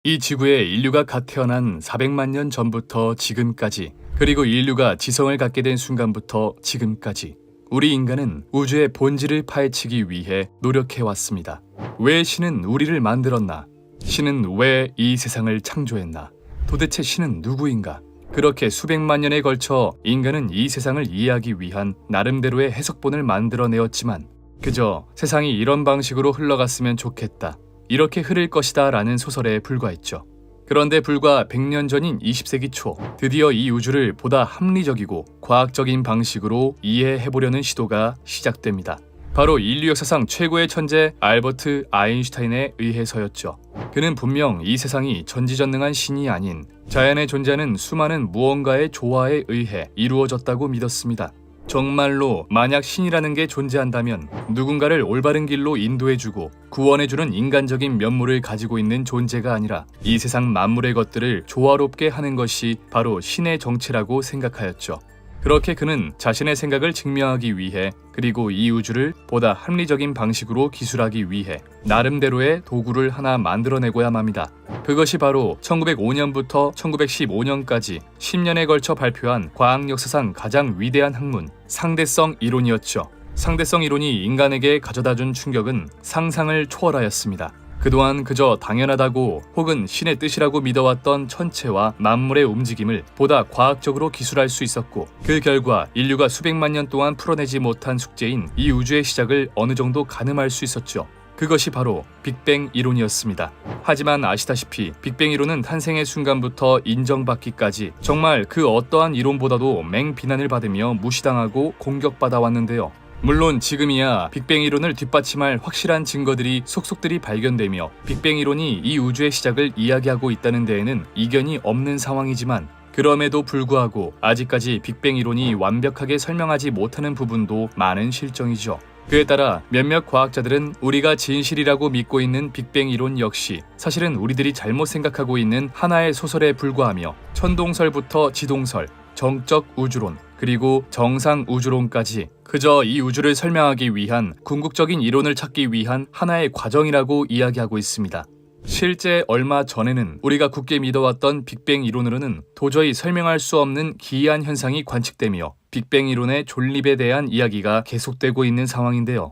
이 지구에 인류가 갓 태어난 400만 년 전부터 지금까지, 그리고 인류가 지성을 갖게 된 순간부터 지금까지 우리 인간은 우주의 본질을 파헤치기 위해 노력해왔습니다. 왜 신은 우리를 만들었나? 신은 왜 이 세상을 창조했나? 도대체 신은 누구인가? 그렇게 수백만 년에 걸쳐 인간은 이 세상을 이해하기 위한 나름대로의 해석본을 만들어내었지만 그저 세상이 이런 방식으로 흘러갔으면 좋겠다, 이렇게 흐를 것이다 라는 소설에 불과했죠. 그런데 불과 100년 전인 20세기 초 드디어 이 우주를 보다 합리적이고 과학적인 방식으로 이해해보려는 시도가 시작됩니다. 바로 인류 역사상 최고의 천재 알버트 아인슈타인에 의해서였죠. 그는 분명 이 세상이 전지전능한 신이 아닌 자연에 존재하는 수많은 무언가의 조화에 의해 이루어졌다고 믿었습니다. 정말로 만약 신이라는 게 존재한다면 누군가를 올바른 길로 인도해주고 구원해주는 인간적인 면모를 가지고 있는 존재가 아니라 이 세상 만물의 것들을 조화롭게 하는 것이 바로 신의 정체라고 생각하였죠. 그렇게 그는 자신의 생각을 증명하기 위해, 그리고 이 우주를 보다 합리적인 방식으로 기술하기 위해 나름대로의 도구를 하나 만들어내고야 맙니다. 그것이 바로 1905년부터 1915년까지 10년에 걸쳐 발표한 과학 역사상 가장 위대한 학문, 상대성 이론이었죠. 상대성 이론이 인간에게 가져다준 충격은 상상을 초월하였습니다. 그동안 그저 당연하다고 혹은 신의 뜻이라고 믿어왔던 천체와 만물의 움직임을 보다 과학적으로 기술할 수 있었고, 그 결과 인류가 수백만 년 동안 풀어내지 못한 숙제인 이 우주의 시작을 어느 정도 가늠할 수 있었죠. 그것이 바로 빅뱅 이론이었습니다. 하지만 아시다시피 빅뱅 이론은 탄생의 순간부터 인정받기까지 정말 그 어떠한 이론보다도 맹비난을 받으며 무시당하고 공격받아 왔는데요. 물론 지금이야 빅뱅 이론을 뒷받침할 확실한 증거들이 속속들이 발견되며 빅뱅 이론이 이 우주의 시작을 이야기하고 있다는 데에는 이견이 없는 상황이지만, 그럼에도 불구하고 아직까지 빅뱅 이론이 완벽하게 설명하지 못하는 부분도 많은 실정이죠. 그에 따라 몇몇 과학자들은 우리가 진실이라고 믿고 있는 빅뱅 이론 역시 사실은 우리들이 잘못 생각하고 있는 하나의 소설에 불과하며, 천동설부터 지동설, 정적 우주론, 그리고 정상 우주론까지 그저 이 우주를 설명하기 위한 궁극적인 이론을 찾기 위한 하나의 과정이라고 이야기하고 있습니다. 실제 얼마 전에는 우리가 굳게 믿어왔던 빅뱅 이론으로는 도저히 설명할 수 없는 기이한 현상이 관측되며 빅뱅 이론의 존립에 대한 이야기가 계속되고 있는 상황인데요.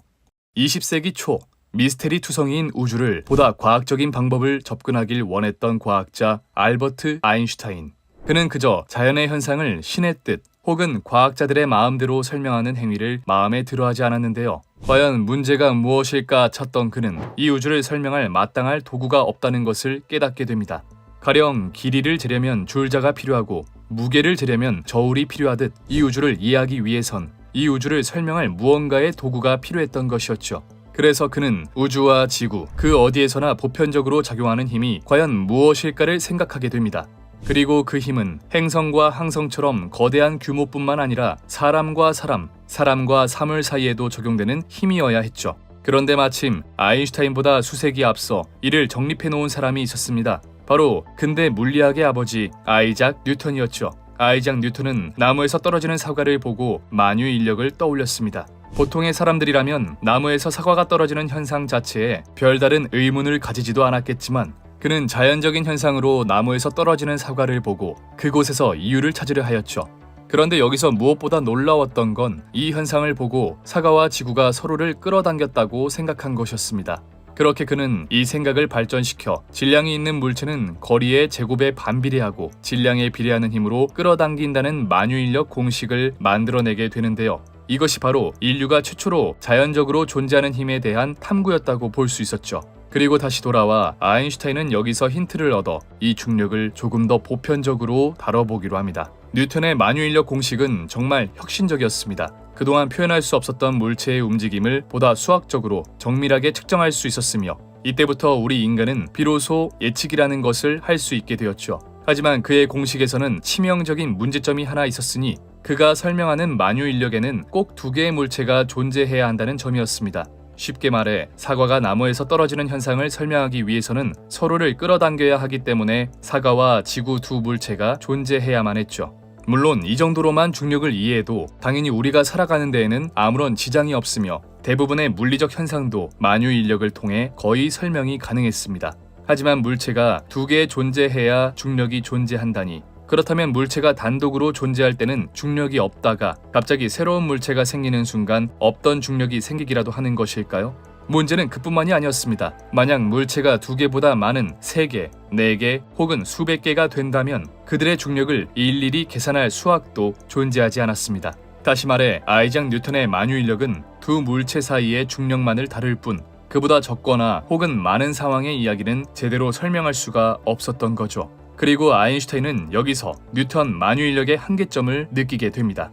20세기 초 미스테리 투성이인 우주를 보다 과학적인 방법을 접근하길 원했던 과학자 알버트 아인슈타인. 그는 그저 자연의 현상을 신의 뜻 혹은 과학자들의 마음대로 설명하는 행위를 마음에 들어하지 않았는데요. 과연 문제가 무엇일까 찾던 그는 이 우주를 설명할 마땅할 도구가 없다는 것을 깨닫게 됩니다. 가령 길이를 재려면 줄자가 필요하고 무게를 재려면 저울이 필요하듯 이 우주를 이해하기 위해선 이 우주를 설명할 무언가의 도구가 필요했던 것이었죠. 그래서 그는 우주와 지구, 그 어디에서나 보편적으로 작용하는 힘이 과연 무엇일까를 생각하게 됩니다. 그리고 그 힘은 행성과 항성처럼 거대한 규모뿐만 아니라 사람과 사람, 사람과 사물 사이에도 적용되는 힘이어야 했죠. 그런데 마침 아인슈타인보다 수세기 앞서 이를 정립해 놓은 사람이 있었습니다. 바로 근대 물리학의 아버지 아이작 뉴턴이었죠. 아이작 뉴턴은 나무에서 떨어지는 사과를 보고 만유인력을 떠올렸습니다. 보통의 사람들이라면 나무에서 사과가 떨어지는 현상 자체에 별다른 의문을 가지지도 않았겠지만, 그는 자연적인 현상으로 나무에서 떨어지는 사과를 보고 그곳에서 이유를 찾으려 하였죠. 그런데 여기서 무엇보다 놀라웠던 건 이 현상을 보고 사과와 지구가 서로를 끌어당겼다고 생각한 것이었습니다. 그렇게 그는 이 생각을 발전시켜 질량이 있는 물체는 거리의 제곱에 반비례하고 질량에 비례하는 힘으로 끌어당긴다는 만유인력 공식을 만들어내게 되는데요. 이것이 바로 인류가 최초로 자연적으로 존재하는 힘에 대한 탐구였다고 볼 수 있었죠. 그리고 다시 돌아와 아인슈타인은 여기서 힌트를 얻어 이 중력을 조금 더 보편적으로 다뤄보기로 합니다. 뉴턴의 만유인력 공식은 정말 혁신적이었습니다. 그동안 표현할 수 없었던 물체의 움직임을 보다 수학적으로 정밀하게 측정할 수 있었으며, 이때부터 우리 인간은 비로소 예측이라는 것을 할 수 있게 되었죠. 하지만 그의 공식에서는 치명적인 문제점이 하나 있었으니 그가 설명하는 만유인력에는 꼭 두 개의 물체가 존재해야 한다는 점이었습니다. 쉽게 말해 사과가 나무에서 떨어지는 현상을 설명하기 위해서는 서로를 끌어당겨야 하기 때문에 사과와 지구 두 물체가 존재해야만 했죠. 물론 이 정도로만 중력을 이해해도 당연히 우리가 살아가는 데에는 아무런 지장이 없으며 대부분의 물리적 현상도 만유인력을 통해 거의 설명이 가능했습니다. 하지만 물체가 두 개 존재해야 중력이 존재한다니. 그렇다면 물체가 단독으로 존재할 때는 중력이 없다가 갑자기 새로운 물체가 생기는 순간 없던 중력이 생기기라도 하는 것일까요? 문제는 그뿐만이 아니었습니다. 만약 물체가 두 개보다 많은 3개, 4개 혹은 수백 개가 된다면 그들의 중력을 일일이 계산할 수학도 존재하지 않았습니다. 다시 말해 아이작 뉴턴의 만유인력은 두 물체 사이의 중력만을 다룰 뿐 그보다 적거나 혹은 많은 상황의 이야기는 제대로 설명할 수가 없었던 거죠. 그리고 아인슈타인은 여기서 뉴턴 만유인력의 한계점을 느끼게 됩니다.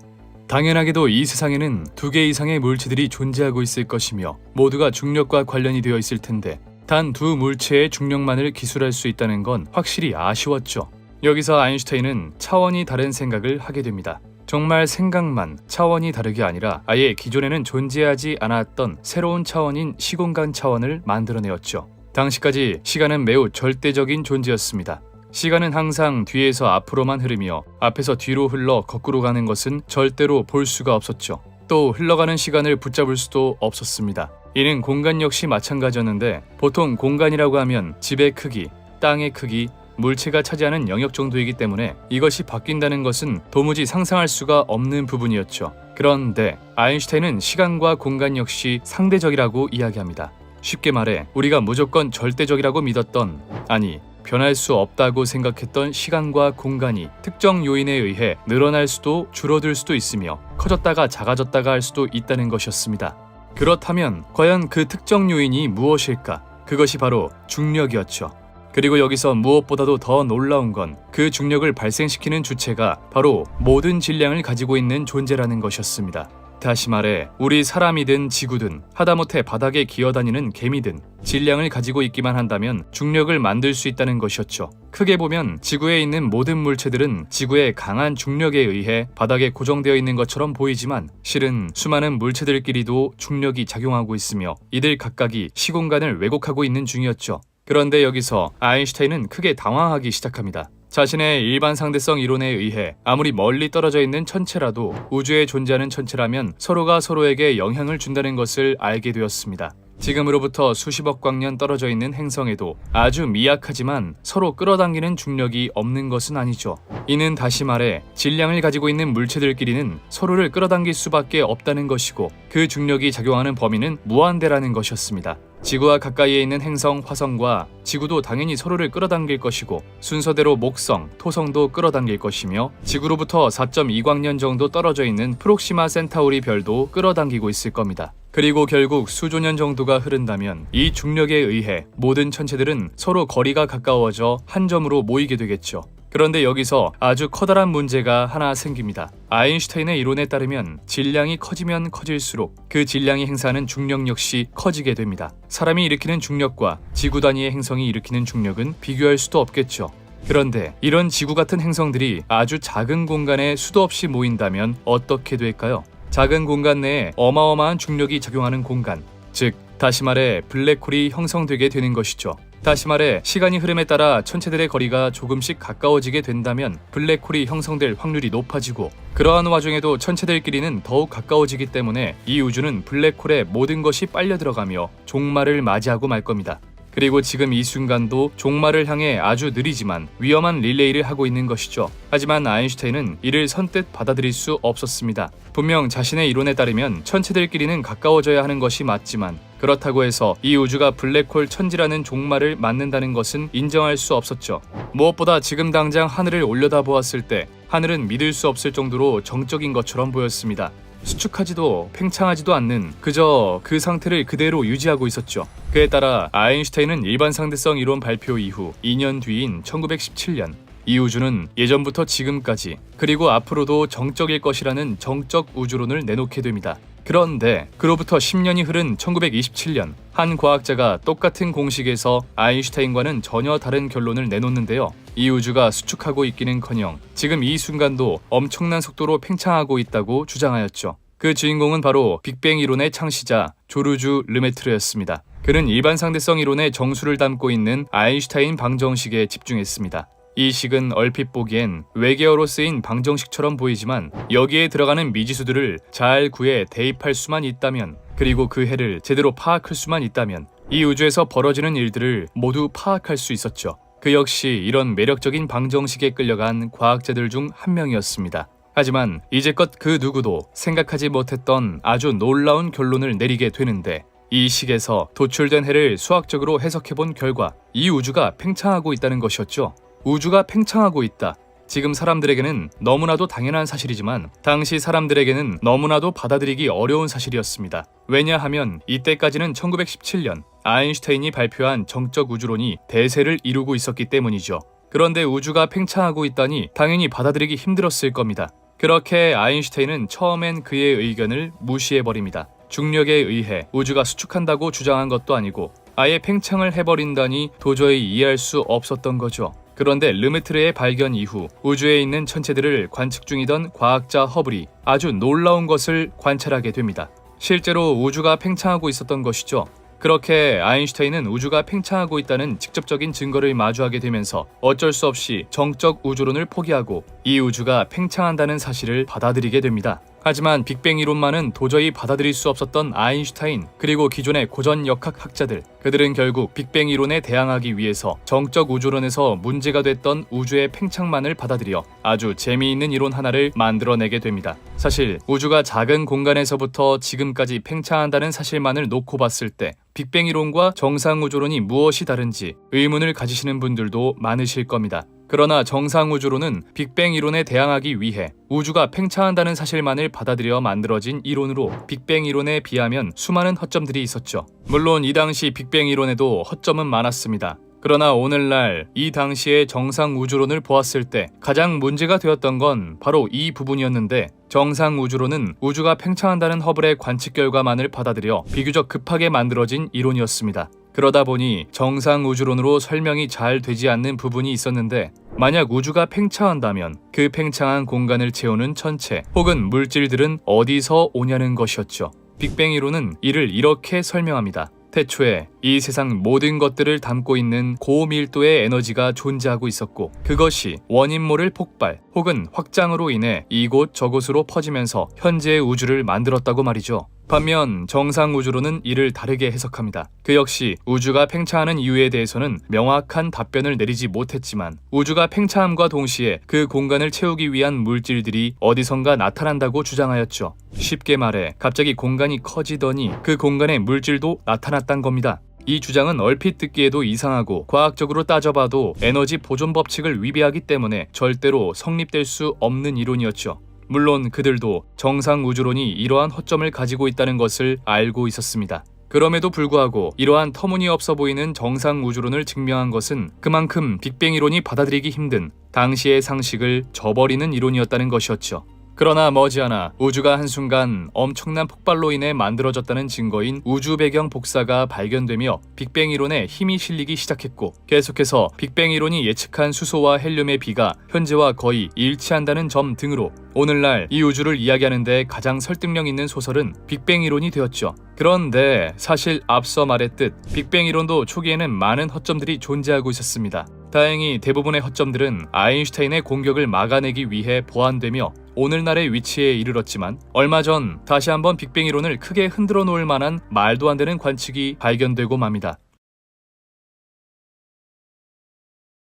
당연하게도 이 세상에는 2개 이상의 물체들이 존재하고 있을 것이며 모두가 중력과 관련이 되어 있을 텐데 단 두 물체의 중력만을 기술할 수 있다는 건 확실히 아쉬웠죠. 여기서 아인슈타인은 차원이 다른 생각을 하게 됩니다. 정말 생각만 차원이 다르게 아니라 아예 기존에는 존재하지 않았던 새로운 차원인 시공간 차원을 만들어내었죠. 당시까지 시간은 매우 절대적인 존재였습니다. 시간은 항상 뒤에서 앞으로만 흐르며 앞에서 뒤로 흘러 거꾸로 가는 것은 절대로 볼 수가 없었죠. 또 흘러가는 시간을 붙잡을 수도 없었습니다. 이는 공간 역시 마찬가지였는데 보통 공간이라고 하면 집의 크기, 땅의 크기, 물체가 차지하는 영역 정도이기 때문에 이것이 바뀐다는 것은 도무지 상상할 수가 없는 부분이었죠. 그런데 아인슈타인은 시간과 공간 역시 상대적이라고 이야기합니다. 쉽게 말해 우리가 무조건 절대적이라고 믿었던, 아니 변할 수 없다고 생각했던 시간과 공간이 특정 요인에 의해 늘어날 수도 줄어들 수도 있으며 커졌다가 작아졌다가 할 수도 있다는 것이었습니다. 그렇다면 과연 그 특정 요인이 무엇일까? 그것이 바로 중력이었죠. 그리고 여기서 무엇보다도 더 놀라운 건 그 중력을 발생시키는 주체가 바로 모든 질량을 가지고 있는 존재라는 것이었습니다. 다시 말해 우리 사람이든 지구든 하다못해 바닥에 기어다니는 개미든 질량을 가지고 있기만 한다면 중력을 만들 수 있다는 것이었죠. 크게 보면 지구에 있는 모든 물체들은 지구의 강한 중력에 의해 바닥에 고정되어 있는 것처럼 보이지만 실은 수많은 물체들끼리도 중력이 작용하고 있으며 이들 각각이 시공간을 왜곡하고 있는 중이었죠. 그런데 여기서 아인슈타인은 크게 당황하기 시작합니다. 자신의 일반 상대성 이론에 의해 아무리 멀리 떨어져 있는 천체라도 우주에 존재하는 천체라면 서로가 서로에게 영향을 준다는 것을 알게 되었습니다. 지금으로부터 수십억 광년 떨어져 있는 행성에도 아주 미약하지만 서로 끌어당기는 중력이 없는 것은 아니죠. 이는 다시 말해 질량을 가지고 있는 물체들끼리는 서로를 끌어당길 수밖에 없다는 것이고 그 중력이 작용하는 범위는 무한대라는 것이었습니다. 지구와 가까이에 있는 행성 화성과 지구도 당연히 서로를 끌어당길 것이고 순서대로 목성, 토성도 끌어당길 것이며 지구로부터 4.2광년 정도 떨어져 있는 프록시마 센타우리 별도 끌어당기고 있을 겁니다. 그리고 결국 수조년 정도가 흐른다면 이 중력에 의해 모든 천체들은 서로 거리가 가까워져 한 점으로 모이게 되겠죠. 그런데 여기서 아주 커다란 문제가 하나 생깁니다. 아인슈타인의 이론에 따르면 질량이 커지면 커질수록 그 질량이 행사하는 중력 역시 커지게 됩니다. 사람이 일으키는 중력과 지구 단위의 행성이 일으키는 중력은 비교할 수도 없겠죠. 그런데 이런 지구 같은 행성들이 아주 작은 공간에 수도 없이 모인다면 어떻게 될까요? 작은 공간 내에 어마어마한 중력이 작용하는 공간, 즉 다시 말해 블랙홀이 형성되게 되는 것이죠. 다시 말해 시간이 흐름에 따라 천체들의 거리가 조금씩 가까워지게 된다면 블랙홀이 형성될 확률이 높아지고 그러한 와중에도 천체들끼리는 더욱 가까워지기 때문에 이 우주는 블랙홀에 모든 것이 빨려 들어가며 종말을 맞이하고 말 겁니다. 그리고 지금 이 순간도 종말을 향해 아주 느리지만 위험한 릴레이를 하고 있는 것이죠. 하지만 아인슈타인은 이를 선뜻 받아들일 수 없었습니다. 분명 자신의 이론에 따르면 천체들끼리는 가까워져야 하는 것이 맞지만 그렇다고 해서 이 우주가 블랙홀 천지라는 종말을 맞는다는 것은 인정할 수 없었죠. 무엇보다 지금 당장 하늘을 올려다보았을 때 하늘은 믿을 수 없을 정도로 정적인 것처럼 보였습니다. 수축하지도 팽창하지도 않는 그저 그 상태를 그대로 유지하고 있었죠. 그에 따라 아인슈타인은 일반 상대성 이론 발표 이후 2년 뒤인 1917년 이 우주는 예전부터 지금까지 그리고 앞으로도 정적일 것이라는 정적 우주론을 내놓게 됩니다. 그런데 그로부터 10년이 흐른 1927년 한 과학자가 똑같은 공식에서 아인슈타인과는 전혀 다른 결론을 내놓는데요. 이 우주가 수축하고 있기는커녕 지금 이 순간도 엄청난 속도로 팽창하고 있다고 주장하였죠. 그 주인공은 바로 빅뱅 이론의 창시자 조르주 르메트르였습니다. 그는 일반 상대성 이론의 정수를 담고 있는 아인슈타인 방정식에 집중했습니다. 이 식은 얼핏 보기엔 외계어로 쓰인 방정식처럼 보이지만 여기에 들어가는 미지수들을 잘 구해 대입할 수만 있다면 그리고 그 해를 제대로 파악할 수만 있다면 이 우주에서 벌어지는 일들을 모두 파악할 수 있었죠. 그 역시 이런 매력적인 방정식에 끌려간 과학자들 중 한 명이었습니다. 하지만 이제껏 그 누구도 생각하지 못했던 아주 놀라운 결론을 내리게 되는데, 이 식에서 도출된 해를 수학적으로 해석해본 결과 이 우주가 팽창하고 있다는 것이었죠. 우주가 팽창하고 있다. 지금 사람들에게는 너무나도 당연한 사실이지만 당시 사람들에게는 너무나도 받아들이기 어려운 사실이었습니다. 왜냐하면 이때까지는 1917년 아인슈타인이 발표한 정적 우주론이 대세를 이루고 있었기 때문이죠. 그런데 우주가 팽창하고 있다니 당연히 받아들이기 힘들었을 겁니다. 그렇게 아인슈타인은 처음엔 그의 의견을 무시해버립니다. 중력에 의해 우주가 수축한다고 주장한 것도 아니고 아예 팽창을 해버린다니 도저히 이해할 수 없었던 거죠. 그런데 르메트르의 발견 이후 우주에 있는 천체들을 관측 중이던 과학자 허블이 아주 놀라운 것을 관찰하게 됩니다. 실제로 우주가 팽창하고 있었던 것이죠. 그렇게 아인슈타인은 우주가 팽창하고 있다는 직접적인 증거를 마주하게 되면서 어쩔 수 없이 정적 우주론을 포기하고 이 우주가 팽창한다는 사실을 받아들이게 됩니다. 하지만 빅뱅 이론만은 도저히 받아들일 수 없었던 아인슈타인, 그리고 기존의 고전 역학 학자들, 그들은 결국 빅뱅 이론에 대항하기 위해서 정적 우주론에서 문제가 됐던 우주의 팽창만을 받아들여 아주 재미있는 이론 하나를 만들어내게 됩니다. 사실 우주가 작은 공간에서부터 지금까지 팽창한다는 사실만을 놓고 봤을 때 빅뱅 이론과 정상 우주론이 무엇이 다른지 의문을 가지시는 분들도 많으실 겁니다. 그러나 정상 우주론은 빅뱅 이론에 대항하기 위해 우주가 팽창한다는 사실만을 받아들여 만들어진 이론으로 빅뱅 이론에 비하면 수많은 허점들이 있었죠. 물론 이 당시 빅뱅 이론에도 허점은 많았습니다. 그러나 오늘날 이 당시의 정상 우주론을 보았을 때 가장 문제가 되었던 건 바로 이 부분이었는데, 정상 우주론은 우주가 팽창한다는 허블의 관측 결과만을 받아들여 비교적 급하게 만들어진 이론이었습니다. 그러다 보니 정상 우주론으로 설명이 잘 되지 않는 부분이 있었는데, 만약 우주가 팽창한다면 그 팽창한 공간을 채우는 천체 혹은 물질들은 어디서 오냐는 것이었죠. 빅뱅 이론은 이를 이렇게 설명합니다. 태초에 이 세상 모든 것들을 담고 있는 고밀도의 에너지가 존재하고 있었고, 그것이 원인 모를 폭발 혹은 확장으로 인해 이곳 저곳으로 퍼지면서 현재의 우주를 만들었다고 말이죠. 반면 정상 우주론은 이를 다르게 해석합니다. 그 역시 우주가 팽창하는 이유에 대해서는 명확한 답변을 내리지 못했지만 우주가 팽창함과 동시에 그 공간을 채우기 위한 물질들이 어디선가 나타난다고 주장하였죠. 쉽게 말해 갑자기 공간이 커지더니 그 공간에 물질도 나타났단 겁니다. 이 주장은 얼핏 듣기에도 이상하고 과학적으로 따져봐도 에너지 보존 법칙을 위배하기 때문에 절대로 성립될 수 없는 이론이었죠. 물론 그들도 정상 우주론이 이러한 허점을 가지고 있다는 것을 알고 있었습니다. 그럼에도 불구하고 이러한 터무니없어 보이는 정상 우주론을 증명한 것은 그만큼 빅뱅 이론이 받아들이기 힘든 당시의 상식을 저버리는 이론이었다는 것이었죠. 그러나 머지않아 우주가 한순간 엄청난 폭발로 인해 만들어졌다는 증거인 우주 배경 복사가 발견되며 빅뱅 이론에 힘이 실리기 시작했고, 계속해서 빅뱅 이론이 예측한 수소와 헬륨의 비가 현재와 거의 일치한다는 점 등으로 오늘날 이 우주를 이야기하는 데 가장 설득력 있는 소설은 빅뱅 이론이 되었죠. 그런데 사실 앞서 말했듯 빅뱅 이론도 초기에는 많은 허점들이 존재하고 있었습니다. 다행히 대부분의 허점들은 아인슈타인의 공격을 막아내기 위해 보완되며 오늘날의 위치에 이르렀지만, 얼마 전 다시 한번 빅뱅 이론을 크게 흔들어 놓을 만한 말도 안 되는 관측이 발견되고 맙니다.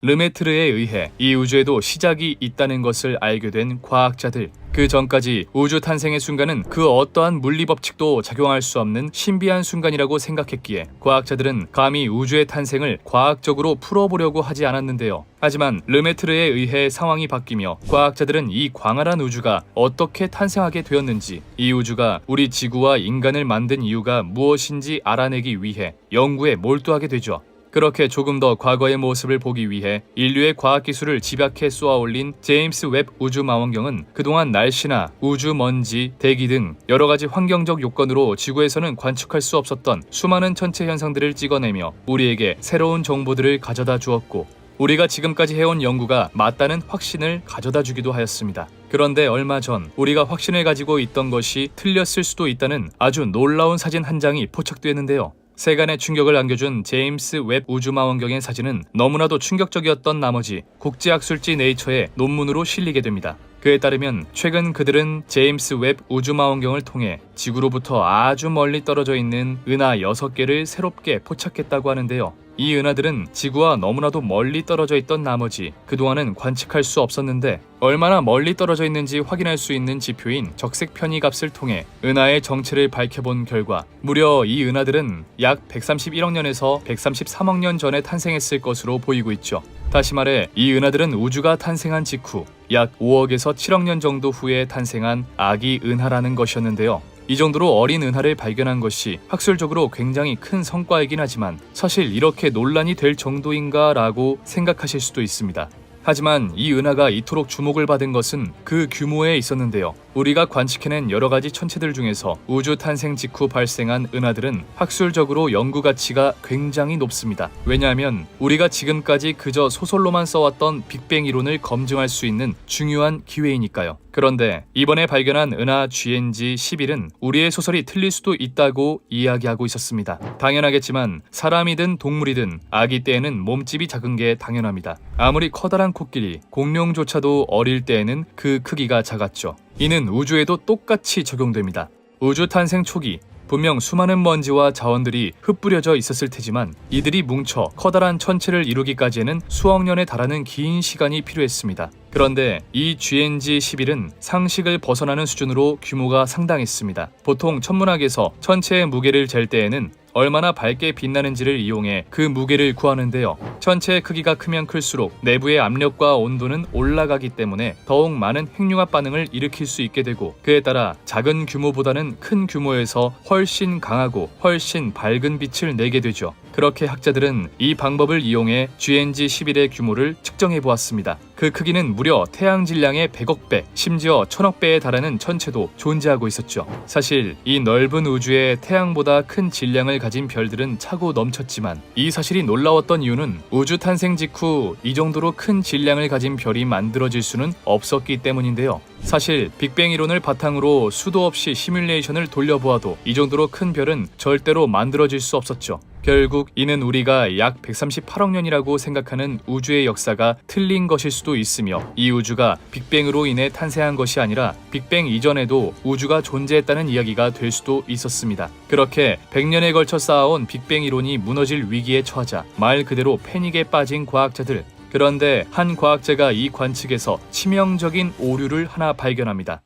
르메트르에 의해 이 우주에도 시작이 있다는 것을 알게 된 과학자들, 그 전까지 우주 탄생의 순간은 그 어떠한 물리 법칙도 작용할 수 없는 신비한 순간이라고 생각했기에 과학자들은 감히 우주의 탄생을 과학적으로 풀어보려고 하지 않았는데요. 하지만 르메트르에 의해 상황이 바뀌며 과학자들은 이 광활한 우주가 어떻게 탄생하게 되었는지, 이 우주가 우리 지구와 인간을 만든 이유가 무엇인지 알아내기 위해 연구에 몰두하게 되죠. 그렇게 조금 더 과거의 모습을 보기 위해 인류의 과학기술을 집약해 쏘아올린 제임스 웹 우주망원경은 그동안 날씨나 우주 먼지, 대기 등 여러가지 환경적 요건으로 지구에서는 관측할 수 없었던 수많은 천체 현상들을 찍어내며 우리에게 새로운 정보들을 가져다 주었고, 우리가 지금까지 해온 연구가 맞다는 확신을 가져다 주기도 하였습니다. 그런데 얼마 전 우리가 확신을 가지고 있던 것이 틀렸을 수도 있다는 아주 놀라운 사진 한 장이 포착되었는데요. 세간의 충격을 안겨준 제임스 웹 우주망원경의 사진은 너무나도 충격적이었던 나머지 국제학술지 네이처에 논문으로 실리게 됩니다. 그에 따르면 최근 그들은 제임스 웹 우주망원경을 통해 지구로부터 아주 멀리 떨어져 있는 은하 6개를 새롭게 포착했다고 하는데요. 이 은하들은 지구와 너무나도 멀리 떨어져 있던 나머지 그동안은 관측할 수 없었는데 얼마나 멀리 떨어져 있는지 확인할 수 있는 지표인 적색 편의값을 통해 은하의 정체를 밝혀본 결과 무려 이 은하들은 약 131억 년에서 133억 년 전에 탄생했을 것으로 보이고 있죠. 다시 말해 이 은하들은 우주가 탄생한 직후 약 5억에서 7억 년 정도 후에 탄생한 아기 은하라는 것이었는데요. 이 정도로 어린 은하를 발견한 것이 학술적으로 굉장히 큰 성과이긴 하지만 사실 이렇게 논란이 될 정도인가 라고 생각하실 수도 있습니다. 하지만 이 은하가 이토록 주목을 받은 것은 그 규모에 있었는데요. 우리가 관측해낸 여러 가지 천체들 중에서 우주 탄생 직후 발생한 은하들은 학술적으로 연구 가치가 굉장히 높습니다. 왜냐하면 우리가 지금까지 그저 소설로만 써왔던 빅뱅 이론을 검증할 수 있는 중요한 기회이니까요. 그런데 이번에 발견한 은하 GNG-11은 우리의 소설이 틀릴 수도 있다고 이야기하고 있었습니다. 당연하겠지만 사람이든 동물이든 아기 때에는 몸집이 작은 게 당연합니다. 아무리 커다란 코끼리, 공룡조차도 어릴 때에는 그 크기가 작았죠. 이는 우주에도 똑같이 적용됩니다. 우주 탄생 초기 분명 수많은 먼지와 자원들이 흩뿌려져 있었을 테지만 이들이 뭉쳐 커다란 천체를 이루기까지에는 수억 년에 달하는 긴 시간이 필요했습니다. 그런데 이 GNG-11은 상식을 벗어나는 수준으로 규모가 상당했습니다. 보통 천문학에서 천체의 무게를 잴 때에는 얼마나 밝게 빛나는지를 이용해 그 무게를 구하는데요. 천체의 크기가 크면 클수록 내부의 압력과 온도는 올라가기 때문에 더욱 많은 핵융합 반응을 일으킬 수 있게 되고 그에 따라 작은 규모보다는 큰 규모에서 훨씬 강하고 훨씬 밝은 빛을 내게 되죠. 그렇게 학자들은 이 방법을 이용해 GNG-11의 규모를 측정해 보았습니다. 그 크기는 무려 태양 질량의 100억 배, 심지어 1000억 배에 달하는 천체도 존재하고 있었죠. 사실 이 넓은 우주에 태양보다 큰 질량을 가진 별들은 차고 넘쳤지만 이 사실이 놀라웠던 이유는 우주 탄생 직후 이 정도로 큰 질량을 가진 별이 만들어질 수는 없었기 때문인데요. 사실 빅뱅 이론을 바탕으로 수도 없이 시뮬레이션을 돌려보아도 이 정도로 큰 별은 절대로 만들어질 수 없었죠. 결국 이는 우리가 약 138억 년이라고 생각하는 우주의 역사가 틀린 것일 수도 있으며 이 우주가 빅뱅으로 인해 탄생한 것이 아니라 빅뱅 이전에도 우주가 존재했다는 이야기가 될 수도 있었습니다. 그렇게 100년에 걸쳐 쌓아온 빅뱅 이론이 무너질 위기에 처하자 말 그대로 패닉에 빠진 과학자들. 그런데 한 과학자가 이 관측에서 치명적인 오류를 하나 발견합니다.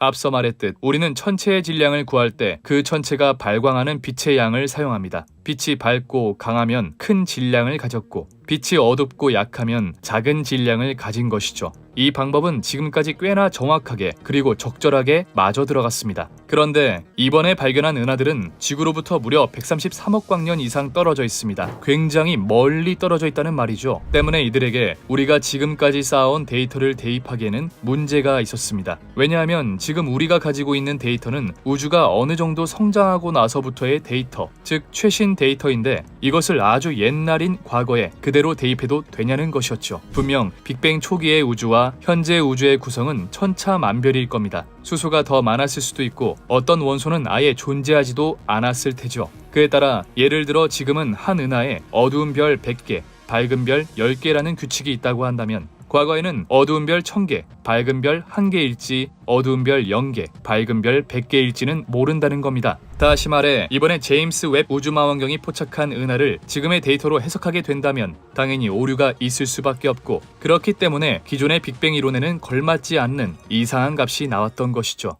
앞서 말했듯 우리는 천체의 질량을 구할 때 그 천체가 발광하는 빛의 양을 사용합니다. 빛이 밝고 강하면 큰 질량을 가졌고 빛이 어둡고 약하면 작은 질량을 가진 것이죠. 이 방법은 지금까지 꽤나 정확하게 그리고 적절하게 맞아 들어갔습니다. 그런데 이번에 발견한 은하들은 지구로부터 무려 133억 광년 이상 떨어져 있습니다. 굉장히 멀리 떨어져 있다는 말이죠. 때문에 이들에게 우리가 지금까지 쌓아온 데이터를 대입하기에는 문제가 있었습니다. 왜냐하면 지금 우리가 가지고 있는 데이터는 우주가 어느 정도 성장하고 나서부터의 데이터, 즉 최신 데이터인데 이것을 아주 옛날인 과거에 그대로 대입해도 되냐는 것이었죠. 분명 빅뱅 초기의 우주와 현재 우주의 구성은 천차만별일 겁니다. 수소가 더 많았을 수도 있고 어떤 원소는 아예 존재하지도 않았을 테죠. 그에 따라 예를 들어 지금은 한 은하에 어두운 별 100개, 밝은 별 10개라는 규칙이 있다고 한다면 과거에는 어두운 별 1000개, 밝은 별 1개일지 어두운 별 0개, 밝은 별 100개일지는 모른다는 겁니다. 다시 말해 이번에 제임스 웹 우주망원경이 포착한 은하를 지금의 데이터로 해석하게 된다면 당연히 오류가 있을 수밖에 없고 그렇기 때문에 기존의 빅뱅 이론에는 걸맞지 않는 이상한 값이 나왔던 것이죠.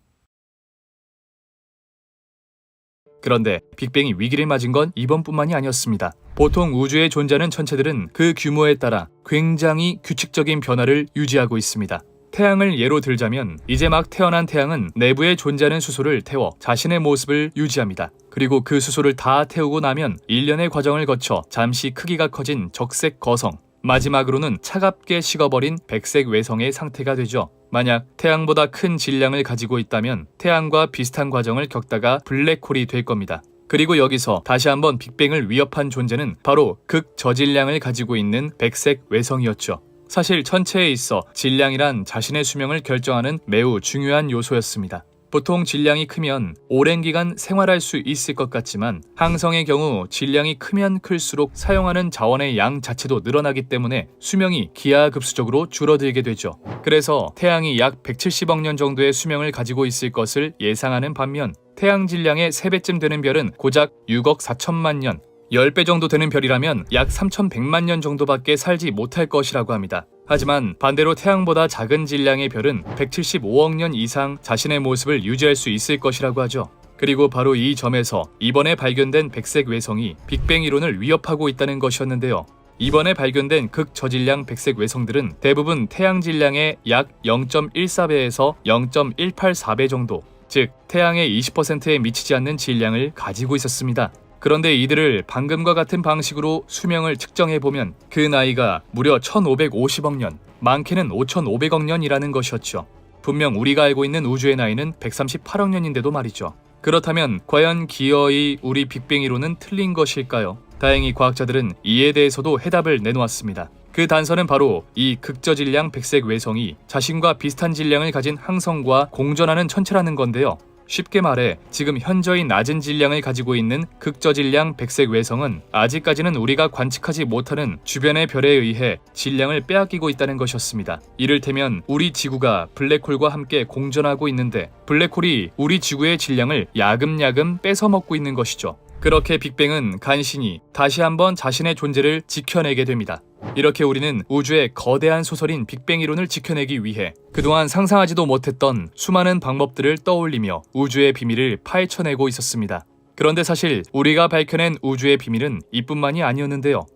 그런데 빅뱅이 위기를 맞은 건 이번뿐만이 아니었습니다. 보통 우주에 존재하는 천체들은 그 규모에 따라 굉장히 규칙적인 변화를 유지하고 있습니다. 태양을 예로 들자면 이제 막 태어난 태양은 내부에 존재하는 수소를 태워 자신의 모습을 유지합니다. 그리고 그 수소를 다 태우고 나면 일련의 과정을 거쳐 잠시 크기가 커진 적색 거성, 마지막으로는 차갑게 식어버린 백색 외성의 상태가 되죠. 만약 태양보다 큰 질량을 가지고 있다면 태양과 비슷한 과정을 겪다가 블랙홀이 될 겁니다. 그리고 여기서 다시 한번 빅뱅을 위협한 존재는 바로 극저질량을 가지고 있는 백색 외성이었죠. 사실 천체에 있어 질량이란 자신의 수명을 결정하는 매우 중요한 요소였습니다. 보통 질량이 크면 오랜 기간 생활할 수 있을 것 같지만 항성의 경우 질량이 크면 클수록 사용하는 자원의 양 자체도 늘어나기 때문에 수명이 기하급수적으로 줄어들게 되죠. 그래서 태양이 약 170억 년 정도의 수명을 가지고 있을 것을 예상하는 반면 태양 질량의 3배쯤 되는 별은 고작 6억 4천만 년, 10배 정도 되는 별이라면 약 3,100만 년 정도밖에 살지 못할 것이라고 합니다. 하지만 반대로 태양보다 작은 질량의 별은 175억 년 이상 자신의 모습을 유지할 수 있을 것이라고 하죠. 그리고 바로 이 점에서 이번에 발견된 백색 외성이 빅뱅 이론을 위협하고 있다는 것이었는데요. 이번에 발견된 극저질량 백색 외성들은 대부분 태양 질량의 약 0.14배에서 0.184배 정도, 즉 태양의 20%에 미치지 않는 질량을 가지고 있었습니다. 그런데 이들을 방금과 같은 방식으로 수명을 측정해보면 그 나이가 무려 1550억 년, 많게는 5500억 년이라는 것이었죠. 분명 우리가 알고 있는 우주의 나이는 138억 년인데도 말이죠. 그렇다면 과연 기어이 우리 빅뱅 이론은 틀린 것일까요? 다행히 과학자들은 이에 대해서도 해답을 내놓았습니다. 그 단서는 바로 이 극저질량 백색 외성이 자신과 비슷한 질량을 가진 항성과 공전하는 천체라는 건데요. 쉽게 말해 지금 현저히 낮은 질량을 가지고 있는 극저질량 백색 외성은 아직까지는 우리가 관측하지 못하는 주변의 별에 의해 질량을 빼앗기고 있다는 것이었습니다. 이를테면 우리 지구가 블랙홀과 함께 공전하고 있는데 블랙홀이 우리 지구의 질량을 야금야금 뺏어먹고 있는 것이죠. 그렇게 빅뱅은 간신히 다시 한번 자신의 존재를 지켜내게 됩니다. 이렇게 우리는 우주의 거대한 소설인 빅뱅 이론을 지켜내기 위해 그동안 상상하지도 못했던 수많은 방법들을 떠올리며 우주의 비밀을 파헤쳐내고 있었습니다. 그런데 사실 우리가 밝혀낸 우주의 비밀은 이뿐만이 아니었는데요.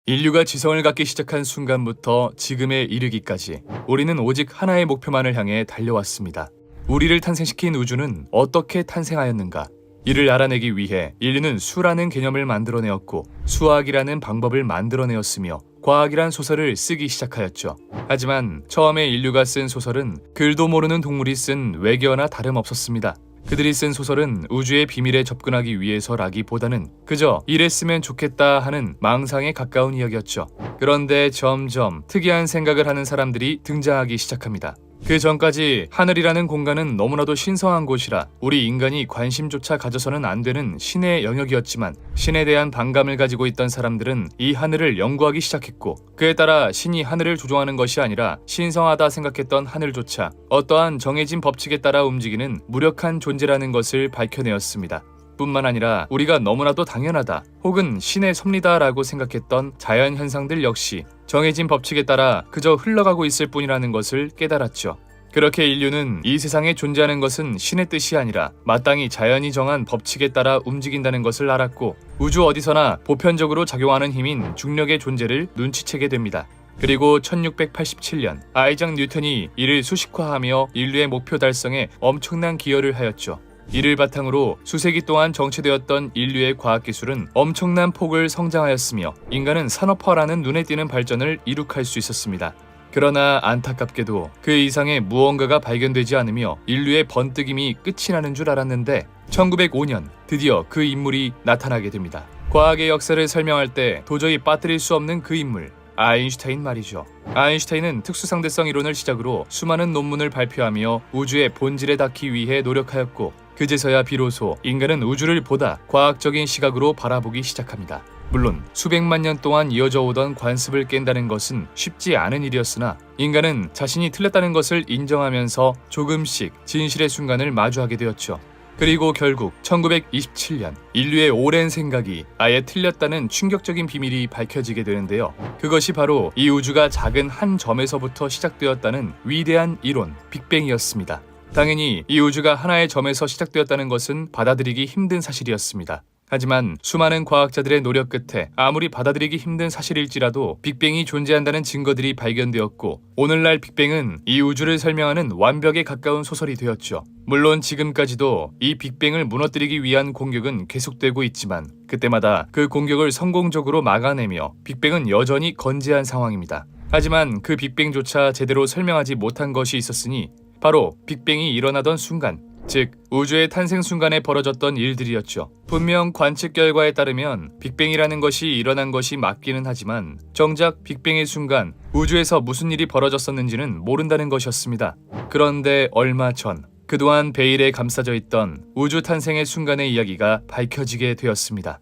인류가 지성을 갖기 시작한 순간부터 지금에 이르기까지 우리는 오직 하나의 목표만을 향해 달려왔습니다. 우리를 탄생시킨 우주는 어떻게 탄생하였는가? 이를 알아내기 위해 인류는 수라는 개념을 만들어내었고 수학이라는 방법을 만들어내었으며 과학이란 소설을 쓰기 시작하였죠. 하지만 처음에 인류가 쓴 소설은 글도 모르는 동물이 쓴 외계어나 다름없었습니다. 그들이 쓴 소설은 우주의 비밀에 접근하기 위해서라기보다는 그저 이랬으면 좋겠다 하는 망상에 가까운 이야기였죠. 그런데 점점 특이한 생각을 하는 사람들이 등장하기 시작합니다. 그 전까지 하늘이라는 공간은 너무나도 신성한 곳이라 우리 인간이 관심조차 가져서는 안 되는 신의 영역이었지만 신에 대한 반감을 가지고 있던 사람들은 이 하늘을 연구하기 시작했고 그에 따라 신이 하늘을 조종하는 것이 아니라 신성하다 생각했던 하늘조차 어떠한 정해진 법칙에 따라 움직이는 무력한 존재라는 것을 밝혀내었습니다. 뿐만 아니라 우리가 너무나도 당연하다 혹은 신의 섭리다라고 생각했던 자연현상들 역시 정해진 법칙에 따라 그저 흘러가고 있을 뿐이라는 것을 깨달았죠. 그렇게 인류는 이 세상에 존재하는 것은 신의 뜻이 아니라 마땅히 자연이 정한 법칙에 따라 움직인다는 것을 알았고 우주 어디서나 보편적으로 작용하는 힘인 중력의 존재를 눈치채게 됩니다. 그리고 1687년 아이작 뉴턴이 이를 수식화하며 인류의 목표 달성에 엄청난 기여를 하였죠. 이를 바탕으로 수세기 동안 정체되었던 인류의 과학기술은 엄청난 폭을 성장하였으며 인간은 산업화라는 눈에 띄는 발전을 이룩할 수 있었습니다. 그러나 안타깝게도 그 이상의 무언가가 발견되지 않으며 인류의 번뜩임이 끝이 나는 줄 알았는데 1905년 드디어 그 인물이 나타나게 됩니다. 과학의 역사를 설명할 때 도저히 빠뜨릴 수 없는 그 인물, 아인슈타인 말이죠. 아인슈타인은 특수상대성 이론을 시작으로 수많은 논문을 발표하며 우주의 본질에 닿기 위해 노력하였고 그제서야 비로소 인간은 우주를 보다 과학적인 시각으로 바라보기 시작합니다. 물론 수백만 년 동안 이어져 오던 관습을 깬다는 것은 쉽지 않은 일이었으나 인간은 자신이 틀렸다는 것을 인정하면서 조금씩 진실의 순간을 마주하게 되었죠. 그리고 결국 1927년 인류의 오랜 생각이 아예 틀렸다는 충격적인 비밀이 밝혀지게 되는데요. 그것이 바로 이 우주가 작은 한 점에서부터 시작되었다는 위대한 이론, 빅뱅이었습니다. 당연히 이 우주가 하나의 점에서 시작되었다는 것은 받아들이기 힘든 사실이었습니다. 하지만 수많은 과학자들의 노력 끝에 아무리 받아들이기 힘든 사실일지라도 빅뱅이 존재한다는 증거들이 발견되었고 오늘날 빅뱅은 이 우주를 설명하는 완벽에 가까운 소설이 되었죠. 물론 지금까지도 이 빅뱅을 무너뜨리기 위한 공격은 계속되고 있지만 그때마다 그 공격을 성공적으로 막아내며 빅뱅은 여전히 건재한 상황입니다. 하지만 그 빅뱅조차 제대로 설명하지 못한 것이 있었으니 바로 빅뱅이 일어나던 순간 즉 우주의 탄생 순간에 벌어졌던 일들이었죠. 분명 관측 결과에 따르면 빅뱅이라는 것이 일어난 것이 맞기는 하지만 정작 빅뱅의 순간 우주에서 무슨 일이 벌어졌었는지는 모른다는 것이었습니다. 그런데 얼마 전 그동안 베일에 감싸져 있던 우주 탄생의 순간의 이야기가 밝혀지게 되었습니다.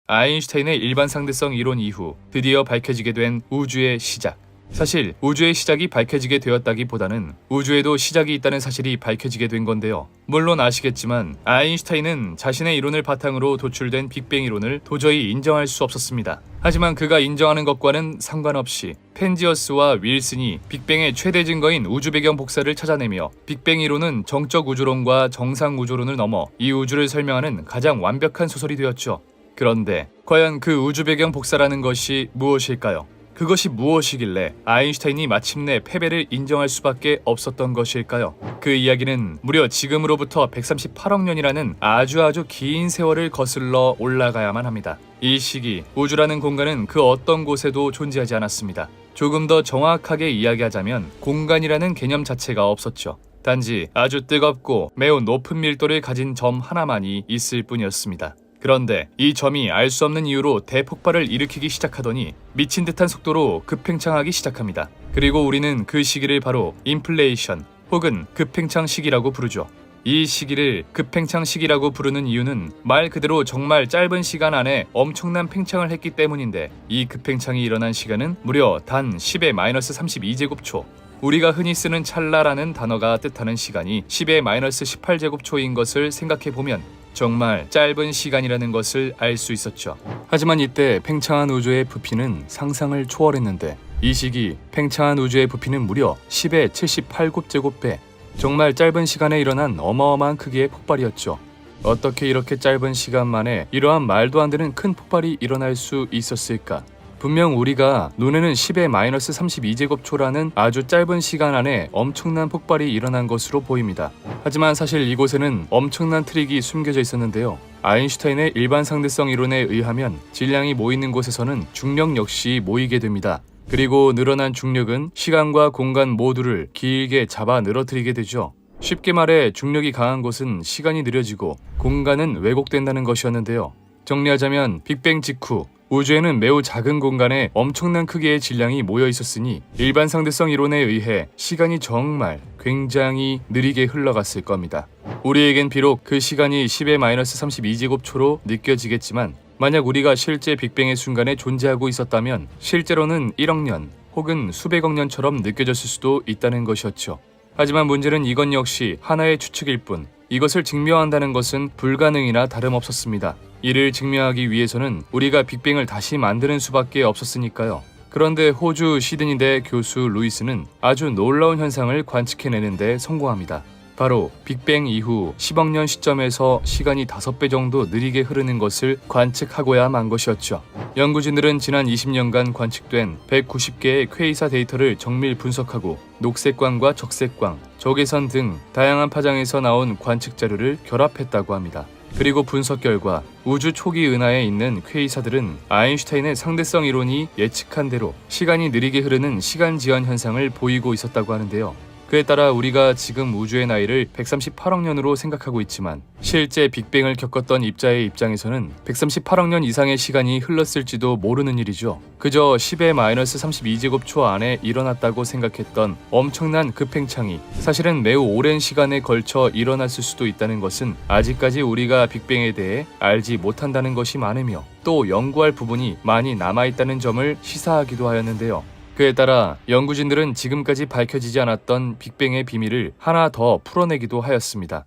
아인슈타인의 일반 상대성 이론 이후 드디어 밝혀지게 된 우주의 시작. 사실 우주의 시작이 밝혀지게 되었다기보다는 우주에도 시작이 있다는 사실이 밝혀지게 된 건데요. 물론 아시겠지만 아인슈타인은 자신의 이론을 바탕으로 도출된 빅뱅 이론을 도저히 인정할 수 없었습니다. 하지만 그가 인정하는 것과는 상관없이 펜지어스와 윌슨이 빅뱅의 최대 증거인 우주 배경 복사를 찾아내며 빅뱅 이론은 정적 우주론과 정상 우주론을 넘어 이 우주를 설명하는 가장 완벽한 소설이 되었죠. 그런데 과연 그 우주 배경 복사라는 것이 무엇일까요? 그것이 무엇이길래 아인슈타인이 마침내 패배를 인정할 수밖에 없었던 것일까요? 그 이야기는 무려 지금으로부터 138억 년이라는 아주 긴 세월을 거슬러 올라가야만 합니다. 이 시기 우주라는 공간은 그 어떤 곳에도 존재하지 않았습니다. 조금 더 정확하게 이야기하자면 공간이라는 개념 자체가 없었죠. 단지 아주 뜨겁고 매우 높은 밀도를 가진 점 하나만이 있을 뿐이었습니다. 그런데 이 점이 알 수 없는 이유로 대폭발을 일으키기 시작하더니 미친 듯한 속도로 급팽창하기 시작합니다. 그리고 우리는 그 시기를 바로 인플레이션 혹은 급팽창 시기라고 부르죠. 이 시기를 급팽창 시기라고 부르는 이유는 말 그대로 정말 짧은 시간 안에 엄청난 팽창을 했기 때문인데 이 급팽창이 일어난 시간은 무려 단 10의 마이너스 32제곱초. 우리가 흔히 쓰는 찰나라는 단어가 뜻하는 시간이 10의 마이너스 18제곱초인 것을 생각해보면 정말 짧은 시간이라는 것을 알 수 있었죠. 하지만 이때 팽창한 우주의 부피는 상상을 초월했는데 이 시기 팽창한 우주의 부피는 무려 10의 78곱제곱배. 정말 짧은 시간에 일어난 어마어마한 크기의 폭발이었죠. 어떻게 이렇게 짧은 시간 만에 이러한 말도 안 되는 큰 폭발이 일어날 수 있었을까? 분명 우리가 눈에는 10의 마이너스 32제곱초라는 아주 짧은 시간 안에 엄청난 폭발이 일어난 것으로 보입니다. 하지만 사실 이곳에는 엄청난 트릭이 숨겨져 있었는데요. 아인슈타인의 일반 상대성 이론에 의하면 질량이 모이는 곳에서는 중력 역시 모이게 됩니다. 그리고 늘어난 중력은 시간과 공간 모두를 길게 잡아 늘어뜨리게 되죠. 쉽게 말해 중력이 강한 곳은 시간이 느려지고 공간은 왜곡된다는 것이었는데요. 정리하자면 빅뱅 직후 우주에는 매우 작은 공간에 엄청난 크기의 질량이 모여 있었으니 일반 상대성 이론에 의해 시간이 정말 굉장히 느리게 흘러갔을 겁니다. 우리에겐 비록 그 시간이 10의 마이너스 32제곱초로 느껴지겠지만 만약 우리가 실제 빅뱅의 순간에 존재하고 있었다면 실제로는 1억 년 혹은 수백억 년처럼 느껴졌을 수도 있다는 것이었죠. 하지만 문제는 이건 역시 하나의 추측일 뿐 이것을 증명한다는 것은 불가능이나 다름없었습니다. 이를 증명하기 위해서는 우리가 빅뱅을 다시 만드는 수밖에 없었으니까요. 그런데 호주 시드니대 교수 루이스는 아주 놀라운 현상을 관측해내는데 성공합니다. 바로 빅뱅 이후 10억 년 시점에서 시간이 5배 정도 느리게 흐르는 것을 관측하고야 만 것이었죠. 연구진들은 지난 20년간 관측된 190개의 퀘이사 데이터를 정밀 분석하고 녹색광과 적색광, 적외선 등 다양한 파장에서 나온 관측 자료를 결합했다고 합니다. 그리고 분석 결과 우주 초기 은하에 있는 퀘이사들은 아인슈타인의 상대성 이론이 예측한 대로 시간이 느리게 흐르는 시간 지연 현상을 보이고 있었다고 하는데요. 그에 따라 우리가 지금 우주의 나이를 138억 년으로 생각하고 있지만 실제 빅뱅을 겪었던 입자의 입장에서는 138억 년 이상의 시간이 흘렀을지도 모르는 일이죠. 그저 10의 마이너스 32제곱초 안에 일어났다고 생각했던 엄청난 급팽창이 사실은 매우 오랜 시간에 걸쳐 일어났을 수도 있다는 것은 아직까지 우리가 빅뱅에 대해 알지 못한다는 것이 많으며 또 연구할 부분이 많이 남아있다는 점을 시사하기도 하였는데요. 그에 따라 연구진들은 지금까지 밝혀지지 않았던 빅뱅의 비밀을 하나 더 풀어내기도 하였습니다.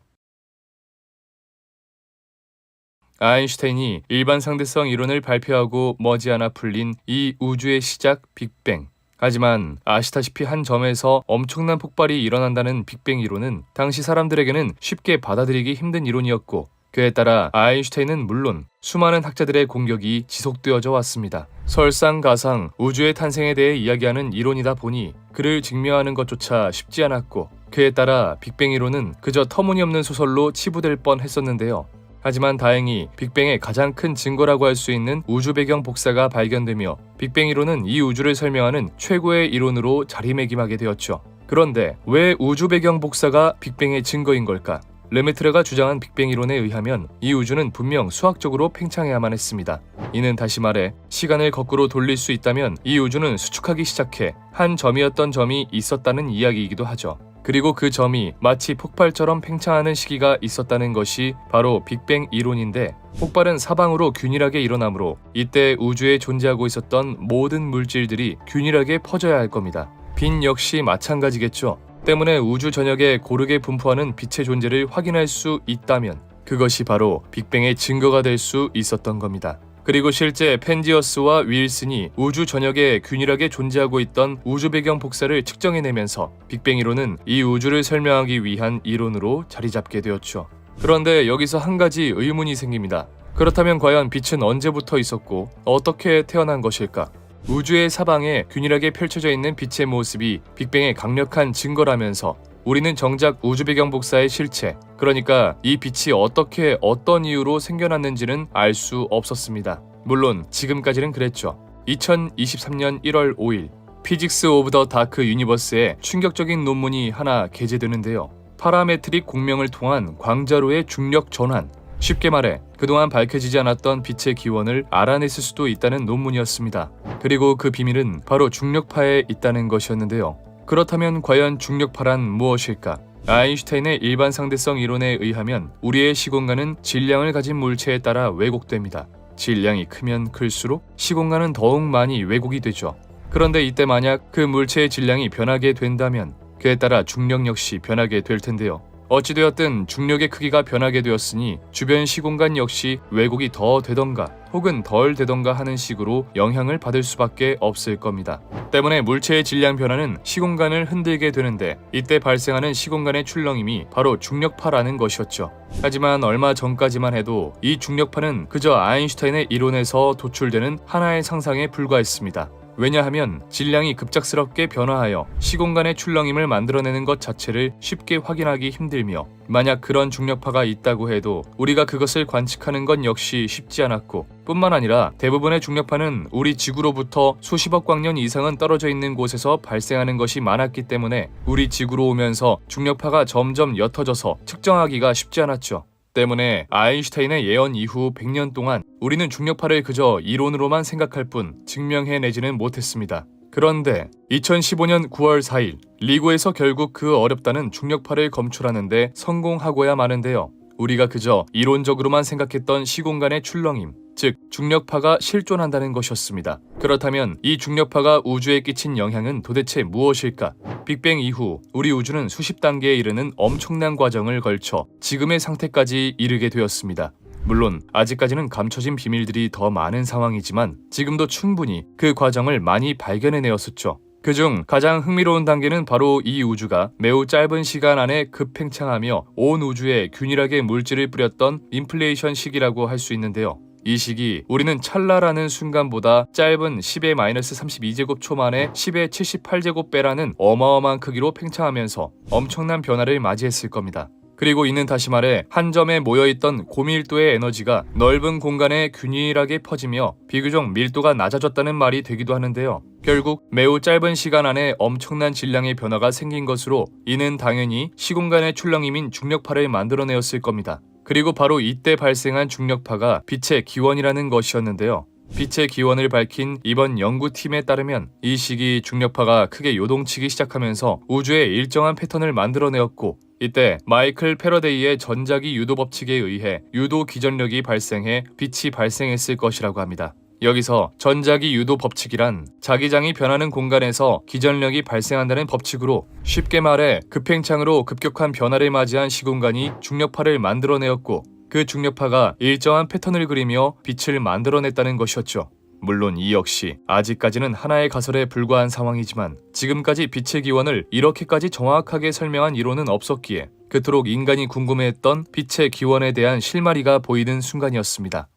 아인슈타인이 일반 상대성 이론을 발표하고 머지않아 풀린 이 우주의 시작 빅뱅. 하지만 아시다시피 한 점에서 엄청난 폭발이 일어난다는 빅뱅 이론은 당시 사람들에게는 쉽게 받아들이기 힘든 이론이었고 그에 따라 아인슈타인은 물론 수많은 학자들의 공격이 지속되어져 왔습니다. 설상가상 우주의 탄생에 대해 이야기하는 이론이다 보니 그를 증명하는 것조차 쉽지 않았고 그에 따라 빅뱅 이론은 그저 터무니없는 소설로 치부될 뻔했었는데요. 하지만 다행히 빅뱅의 가장 큰 증거라고 할 수 있는 우주 배경 복사가 발견되며 빅뱅 이론은 이 우주를 설명하는 최고의 이론으로 자리매김하게 되었죠. 그런데 왜 우주 배경 복사가 빅뱅의 증거인 걸까? 르메트르가 주장한 빅뱅 이론에 의하면 이 우주는 분명 수학적으로 팽창해야만 했습니다. 이는 다시 말해 시간을 거꾸로 돌릴 수 있다면 이 우주는 수축하기 시작해 한 점이었던 점이 있었다는 이야기이기도 하죠. 그리고 그 점이 마치 폭발처럼 팽창하는 시기가 있었다는 것이 바로 빅뱅 이론인데, 폭발은 사방으로 균일하게 일어나므로 이때 우주에 존재하고 있었던 모든 물질들이 균일하게 퍼져야 할 겁니다. 빛 역시 마찬가지겠죠. 때문에 우주 전역에 고르게 분포하는 빛의 존재를 확인할 수 있다면 그것이 바로 빅뱅의 증거가 될 수 있었던 겁니다. 그리고 실제 펜지어스와 윌슨이 우주 전역에 균일하게 존재하고 있던 우주 배경 복사를 측정해내면서 빅뱅 이론은 이 우주를 설명하기 위한 이론으로 자리잡게 되었죠. 그런데 여기서 한 가지 의문이 생깁니다. 그렇다면 과연 빛은 언제부터 있었고 어떻게 태어난 것일까? 우주의 사방에 균일하게 펼쳐져 있는 빛의 모습이 빅뱅의 강력한 증거라면서 우리는 정작 우주 배경 복사의 실체, 그러니까 이 빛이 어떻게 어떤 이유로 생겨났는지는 알 수 없었습니다. 물론 지금까지는 그랬죠. 2023년 1월 5일 피직스 오브 더 다크 유니버스에 충격적인 논문이 하나 게재되는데요. 파라메트릭 공명을 통한 광자로의 중력 전환, 쉽게 말해 그동안 밝혀지지 않았던 빛의 기원을 알아냈을 수도 있다는 논문이었습니다. 그리고 그 비밀은 바로 중력파에 있다는 것이었는데요. 그렇다면 과연 중력파란 무엇일까? 아인슈타인의 일반 상대성 이론에 의하면 우리의 시공간은 질량을 가진 물체에 따라 왜곡됩니다. 질량이 크면 클수록 시공간은 더욱 많이 왜곡이 되죠. 그런데 이때 만약 그 물체의 질량이 변하게 된다면 그에 따라 중력 역시 변하게 될 텐데요. 어찌되었든 중력의 크기가 변하게 되었으니 주변 시공간 역시 왜곡이 더 되던가 혹은 덜 되던가 하는 식으로 영향을 받을 수밖에 없을 겁니다. 때문에 물체의 질량 변화는 시공간을 흔들게 되는데 이때 발생하는 시공간의 출렁임이 바로 중력파라는 것이었죠. 하지만 얼마 전까지만 해도 이 중력파는 그저 아인슈타인의 이론에서 도출되는 하나의 상상에 불과했습니다. 왜냐하면 질량이 급작스럽게 변화하여 시공간의 출렁임을 만들어내는 것 자체를 쉽게 확인하기 힘들며, 만약 그런 중력파가 있다고 해도 우리가 그것을 관측하는 건 역시 쉽지 않았고, 뿐만 아니라 대부분의 중력파는 우리 지구로부터 수십억 광년 이상은 떨어져 있는 곳에서 발생하는 것이 많았기 때문에 우리 지구로 오면서 중력파가 점점 옅어져서 측정하기가 쉽지 않았죠. 때문에 아인슈타인의 예언 이후 100년 동안 우리는 중력파를 그저 이론으로만 생각할 뿐 증명해내지는 못했습니다. 그런데 2015년 9월 4일 리고에서 결국 그 어렵다는 중력파를 검출하는데 성공하고야 마는데요. 우리가 그저 이론적으로만 생각했던 시공간의 출렁임, 즉 중력파가 실존한다는 것이었습니다. 그렇다면 이 중력파가 우주에 끼친 영향은 도대체 무엇일까? 빅뱅 이후 우리 우주는 수십 단계에 이르는 엄청난 과정을 걸쳐 지금의 상태까지 이르게 되었습니다. 물론 아직까지는 감춰진 비밀들이 더 많은 상황이지만 지금도 충분히 그 과정을 많이 발견해내었었죠. 그중 가장 흥미로운 단계는 바로 이 우주가 매우 짧은 시간 안에 급팽창하며 온 우주에 균일하게 물질을 뿌렸던 인플레이션 시기라고 할 수 있는데요. 이 시기 우리는 찰나라는 순간보다 짧은 10의 -32제곱초 만에 10의 78제곱배라는 어마어마한 크기로 팽창하면서 엄청난 변화를 맞이했을 겁니다. 그리고 이는 다시 말해 한 점에 모여있던 고밀도의 에너지가 넓은 공간에 균일하게 퍼지며 비교적 밀도가 낮아졌다는 말이 되기도 하는데요. 결국 매우 짧은 시간 안에 엄청난 질량의 변화가 생긴 것으로 이는 당연히 시공간의 출렁임인 중력파를 만들어내었을 겁니다. 그리고 바로 이때 발생한 중력파가 빛의 기원이라는 것이었는데요. 빛의 기원을 밝힌 이번 연구팀에 따르면 이 시기 중력파가 크게 요동치기 시작하면서 우주에 일정한 패턴을 만들어내었고, 이때 마이클 패러데이의 전자기 유도 법칙에 의해 유도 기전력이 발생해 빛이 발생했을 것이라고 합니다. 여기서 전자기 유도 법칙이란 자기장이 변하는 공간에서 기전력이 발생한다는 법칙으로, 쉽게 말해 급팽창으로 급격한 변화를 맞이한 시공간이 중력파를 만들어내었고 그 중력파가 일정한 패턴을 그리며 빛을 만들어냈다는 것이었죠. 물론 이 역시 아직까지는 하나의 가설에 불과한 상황이지만 지금까지 빛의 기원을 이렇게까지 정확하게 설명한 이론은 없었기에 그토록 인간이 궁금해했던 빛의 기원에 대한 실마리가 보이는 순간이었습니다.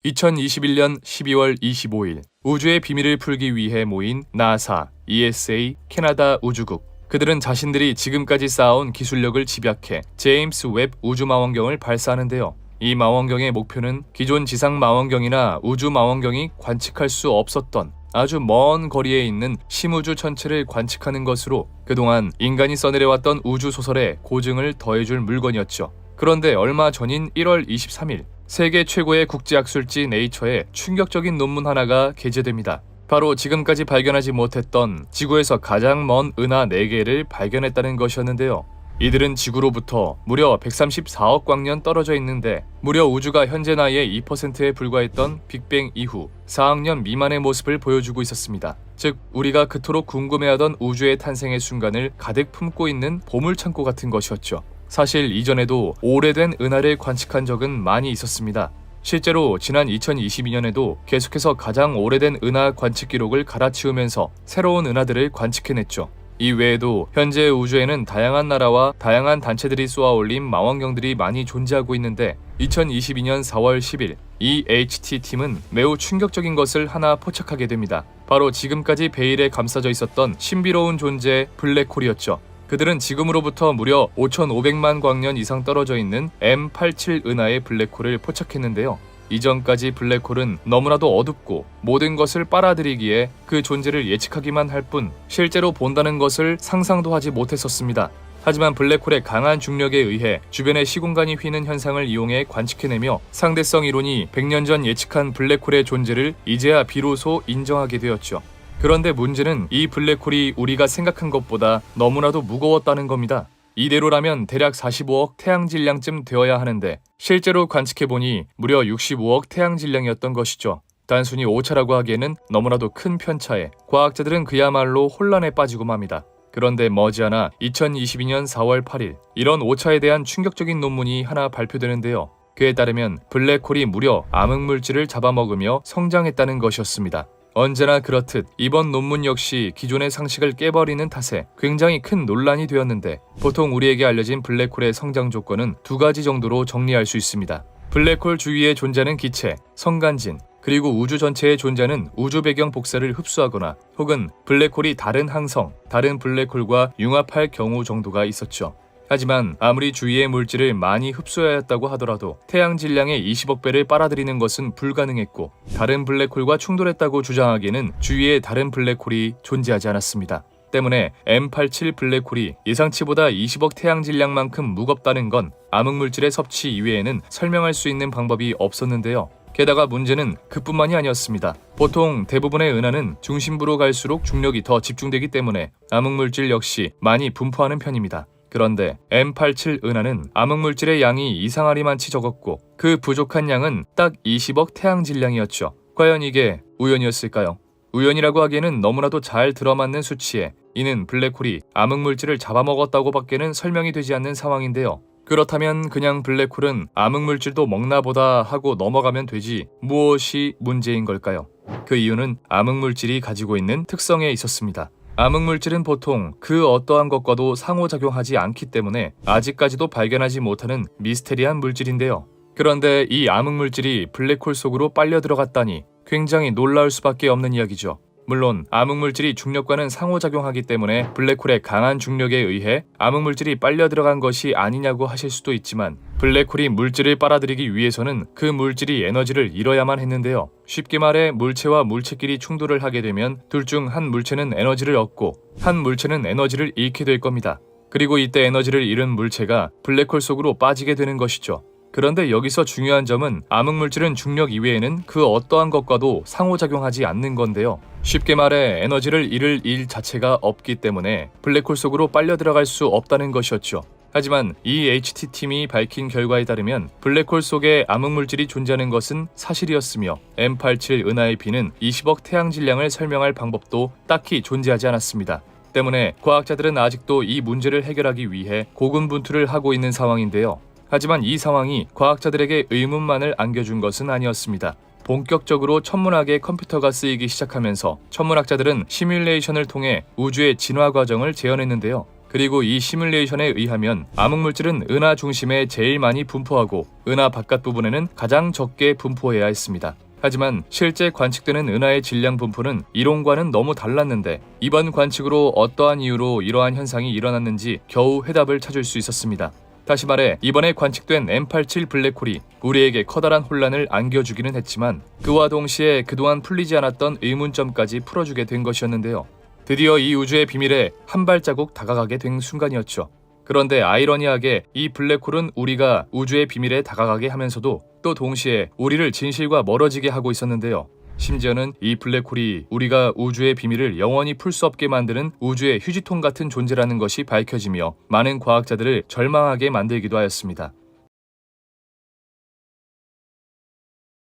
2021년 12월 25일 우주의 비밀을 풀기 위해 모인 나사, ESA, 캐나다 우주국. 그들은 자신들이 지금까지 쌓아온 기술력을 집약해 제임스 웹 우주망원경을 발사하는데요. 이 망원경의 목표는 기존 지상 망원경이나 우주 망원경이 관측할 수 없었던 아주 먼 거리에 있는 심우주 천체를 관측하는 것으로 그동안 인간이 써내려왔던 우주 소설에 고증을 더해줄 물건이었죠. 그런데 얼마 전인 1월 23일 세계 최고의 국제학술지 네이처에 충격적인 논문 하나가 게재됩니다. 바로 지금까지 발견하지 못했던 지구에서 가장 먼 은하 4개를 발견했다는 것이었는데요. 이들은 지구로부터 무려 134억 광년 떨어져 있는데 무려 우주가 현재 나이의 2%에 불과했던 빅뱅 이후 4억 년 미만의 모습을 보여주고 있었습니다. 즉 우리가 그토록 궁금해하던 우주의 탄생의 순간을 가득 품고 있는 보물창고 같은 것이었죠. 사실 이전에도 오래된 은하를 관측한 적은 많이 있었습니다. 실제로 지난 2022년에도 계속해서 가장 오래된 은하 관측 기록을 갈아치우면서 새로운 은하들을 관측해냈죠. 이 외에도 현재 우주에는 다양한 나라와 다양한 단체들이 쏘아올린 망원경들이 많이 존재하고 있는데 2022년 4월 10일 이 HT팀은 매우 충격적인 것을 하나 포착하게 됩니다. 바로 지금까지 베일에 감싸져 있었던 신비로운 존재 블랙홀이었죠. 그들은 지금으로부터 무려 5,500만 광년 이상 떨어져 있는 M87 은하의 블랙홀을 포착했는데요. 이전까지 블랙홀은 너무나도 어둡고 모든 것을 빨아들이기에 그 존재를 예측하기만 할 뿐 실제로 본다는 것을 상상도 하지 못했었습니다. 하지만 블랙홀의 강한 중력에 의해 주변의 시공간이 휘는 현상을 이용해 관측해내며 상대성 이론이 100년 전 예측한 블랙홀의 존재를 이제야 비로소 인정하게 되었죠. 그런데 문제는 이 블랙홀이 우리가 생각한 것보다 너무나도 무거웠다는 겁니다. 이대로라면 대략 45억 태양질량쯤 되어야 하는데 실제로 관측해보니 무려 65억 태양질량이었던 것이죠. 단순히 오차라고 하기에는 너무나도 큰 편차에 과학자들은 그야말로 혼란에 빠지고 맙니다. 그런데 머지않아 2022년 4월 8일 이런 오차에 대한 충격적인 논문이 하나 발표되는데요. 그에 따르면 블랙홀이 무려 암흑물질을 잡아먹으며 성장했다는 것이었습니다. 언제나 그렇듯 이번 논문 역시 기존의 상식을 깨버리는 탓에 굉장히 큰 논란이 되었는데 보통 우리에게 알려진 블랙홀의 성장 조건은 두 가지 정도로 정리할 수 있습니다. 블랙홀 주위에 존재하는 기체, 성간진, 그리고 우주 전체에 존재하는 우주 배경 복사를 흡수하거나 혹은 블랙홀이 다른 항성, 다른 블랙홀과 융합할 경우 정도가 있었죠. 하지만 아무리 주위의 물질을 많이 흡수하였다고 하더라도 태양 질량의 20억 배를 빨아들이는 것은 불가능했고 다른 블랙홀과 충돌했다고 주장하기에는 주위에 다른 블랙홀이 존재하지 않았습니다. 때문에 M87 블랙홀이 예상치보다 20억 태양 질량만큼 무겁다는 건 암흑물질의 섭취 이외에는 설명할 수 있는 방법이 없었는데요. 게다가 문제는 그뿐만이 아니었습니다. 보통 대부분의 은하는 중심부로 갈수록 중력이 더 집중되기 때문에 암흑물질 역시 많이 분포하는 편입니다. 그런데 M87 은하는 암흑물질의 양이 이상하리만치 적었고 그 부족한 양은 딱 20억 태양질량이었죠. 과연 이게 우연이었을까요? 우연이라고 하기에는 너무나도 잘 들어맞는 수치에 이는 블랙홀이 암흑물질을 잡아먹었다고 밖에는 설명이 되지 않는 상황인데요. 그렇다면 그냥 블랙홀은 암흑물질도 먹나보다 하고 넘어가면 되지 무엇이 문제인 걸까요? 그 이유는 암흑물질이 가지고 있는 특성에 있었습니다. 암흑물질은 보통 그 어떠한 것과도 상호작용하지 않기 때문에 아직까지도 발견하지 못하는 미스테리한 물질인데요. 그런데 이 암흑물질이 블랙홀 속으로 빨려 들어갔다니 굉장히 놀라울 수밖에 없는 이야기죠. 물론 암흑물질이 중력과는 상호작용하기 때문에 블랙홀의 강한 중력에 의해 암흑물질이 빨려 들어간 것이 아니냐고 하실 수도 있지만 블랙홀이 물질을 빨아들이기 위해서는 그 물질이 에너지를 잃어야만 했는데요. 쉽게 말해 물체와 물체끼리 충돌을 하게 되면 둘 중 한 물체는 에너지를 얻고 한 물체는 에너지를 잃게 될 겁니다. 그리고 이때 에너지를 잃은 물체가 블랙홀 속으로 빠지게 되는 것이죠. 그런데 여기서 중요한 점은 암흑물질은 중력 이외에는 그 어떠한 것과도 상호작용하지 않는 건데요. 쉽게 말해 에너지를 잃을 일 자체가 없기 때문에 블랙홀 속으로 빨려 들어갈 수 없다는 것이었죠. 하지만 이 HT팀이 밝힌 결과에 따르면 블랙홀 속에 암흑물질이 존재하는 것은 사실이었으며 M87 은하의 비는 20억 태양질량을 설명할 방법도 딱히 존재하지 않았습니다. 때문에 과학자들은 아직도 이 문제를 해결하기 위해 고군분투를 하고 있는 상황인데요. 하지만 이 상황이 과학자들에게 의문만을 안겨준 것은 아니었습니다. 본격적으로 천문학의 컴퓨터가 쓰이기 시작하면서 천문학자들은 시뮬레이션을 통해 우주의 진화 과정을 재현했는데요. 그리고 이 시뮬레이션에 의하면 암흑물질은 은하 중심에 제일 많이 분포하고 은하 바깥 부분에는 가장 적게 분포해야 했습니다. 하지만 실제 관측되는 은하의 질량 분포는 이론과는 너무 달랐는데 이번 관측으로 어떠한 이유로 이러한 현상이 일어났는지 겨우 해답을 찾을 수 있었습니다. 다시 말해 이번에 관측된 M87 블랙홀이 우리에게 커다란 혼란을 안겨주기는 했지만 그와 동시에 그동안 풀리지 않았던 의문점까지 풀어주게 된 것이었는데요. 드디어 이 우주의 비밀에 한 발자국 다가가게 된 순간이었죠. 그런데 아이러니하게 이 블랙홀은 우리가 우주의 비밀에 다가가게 하면서도 또 동시에 우리를 진실과 멀어지게 하고 있었는데요. 심지어는 이 블랙홀이 우리가 우주의 비밀을 영원히 풀 수 없게 만드는 우주의 휴지통 같은 존재라는 것이 밝혀지며 많은 과학자들을 절망하게 만들기도 하였습니다.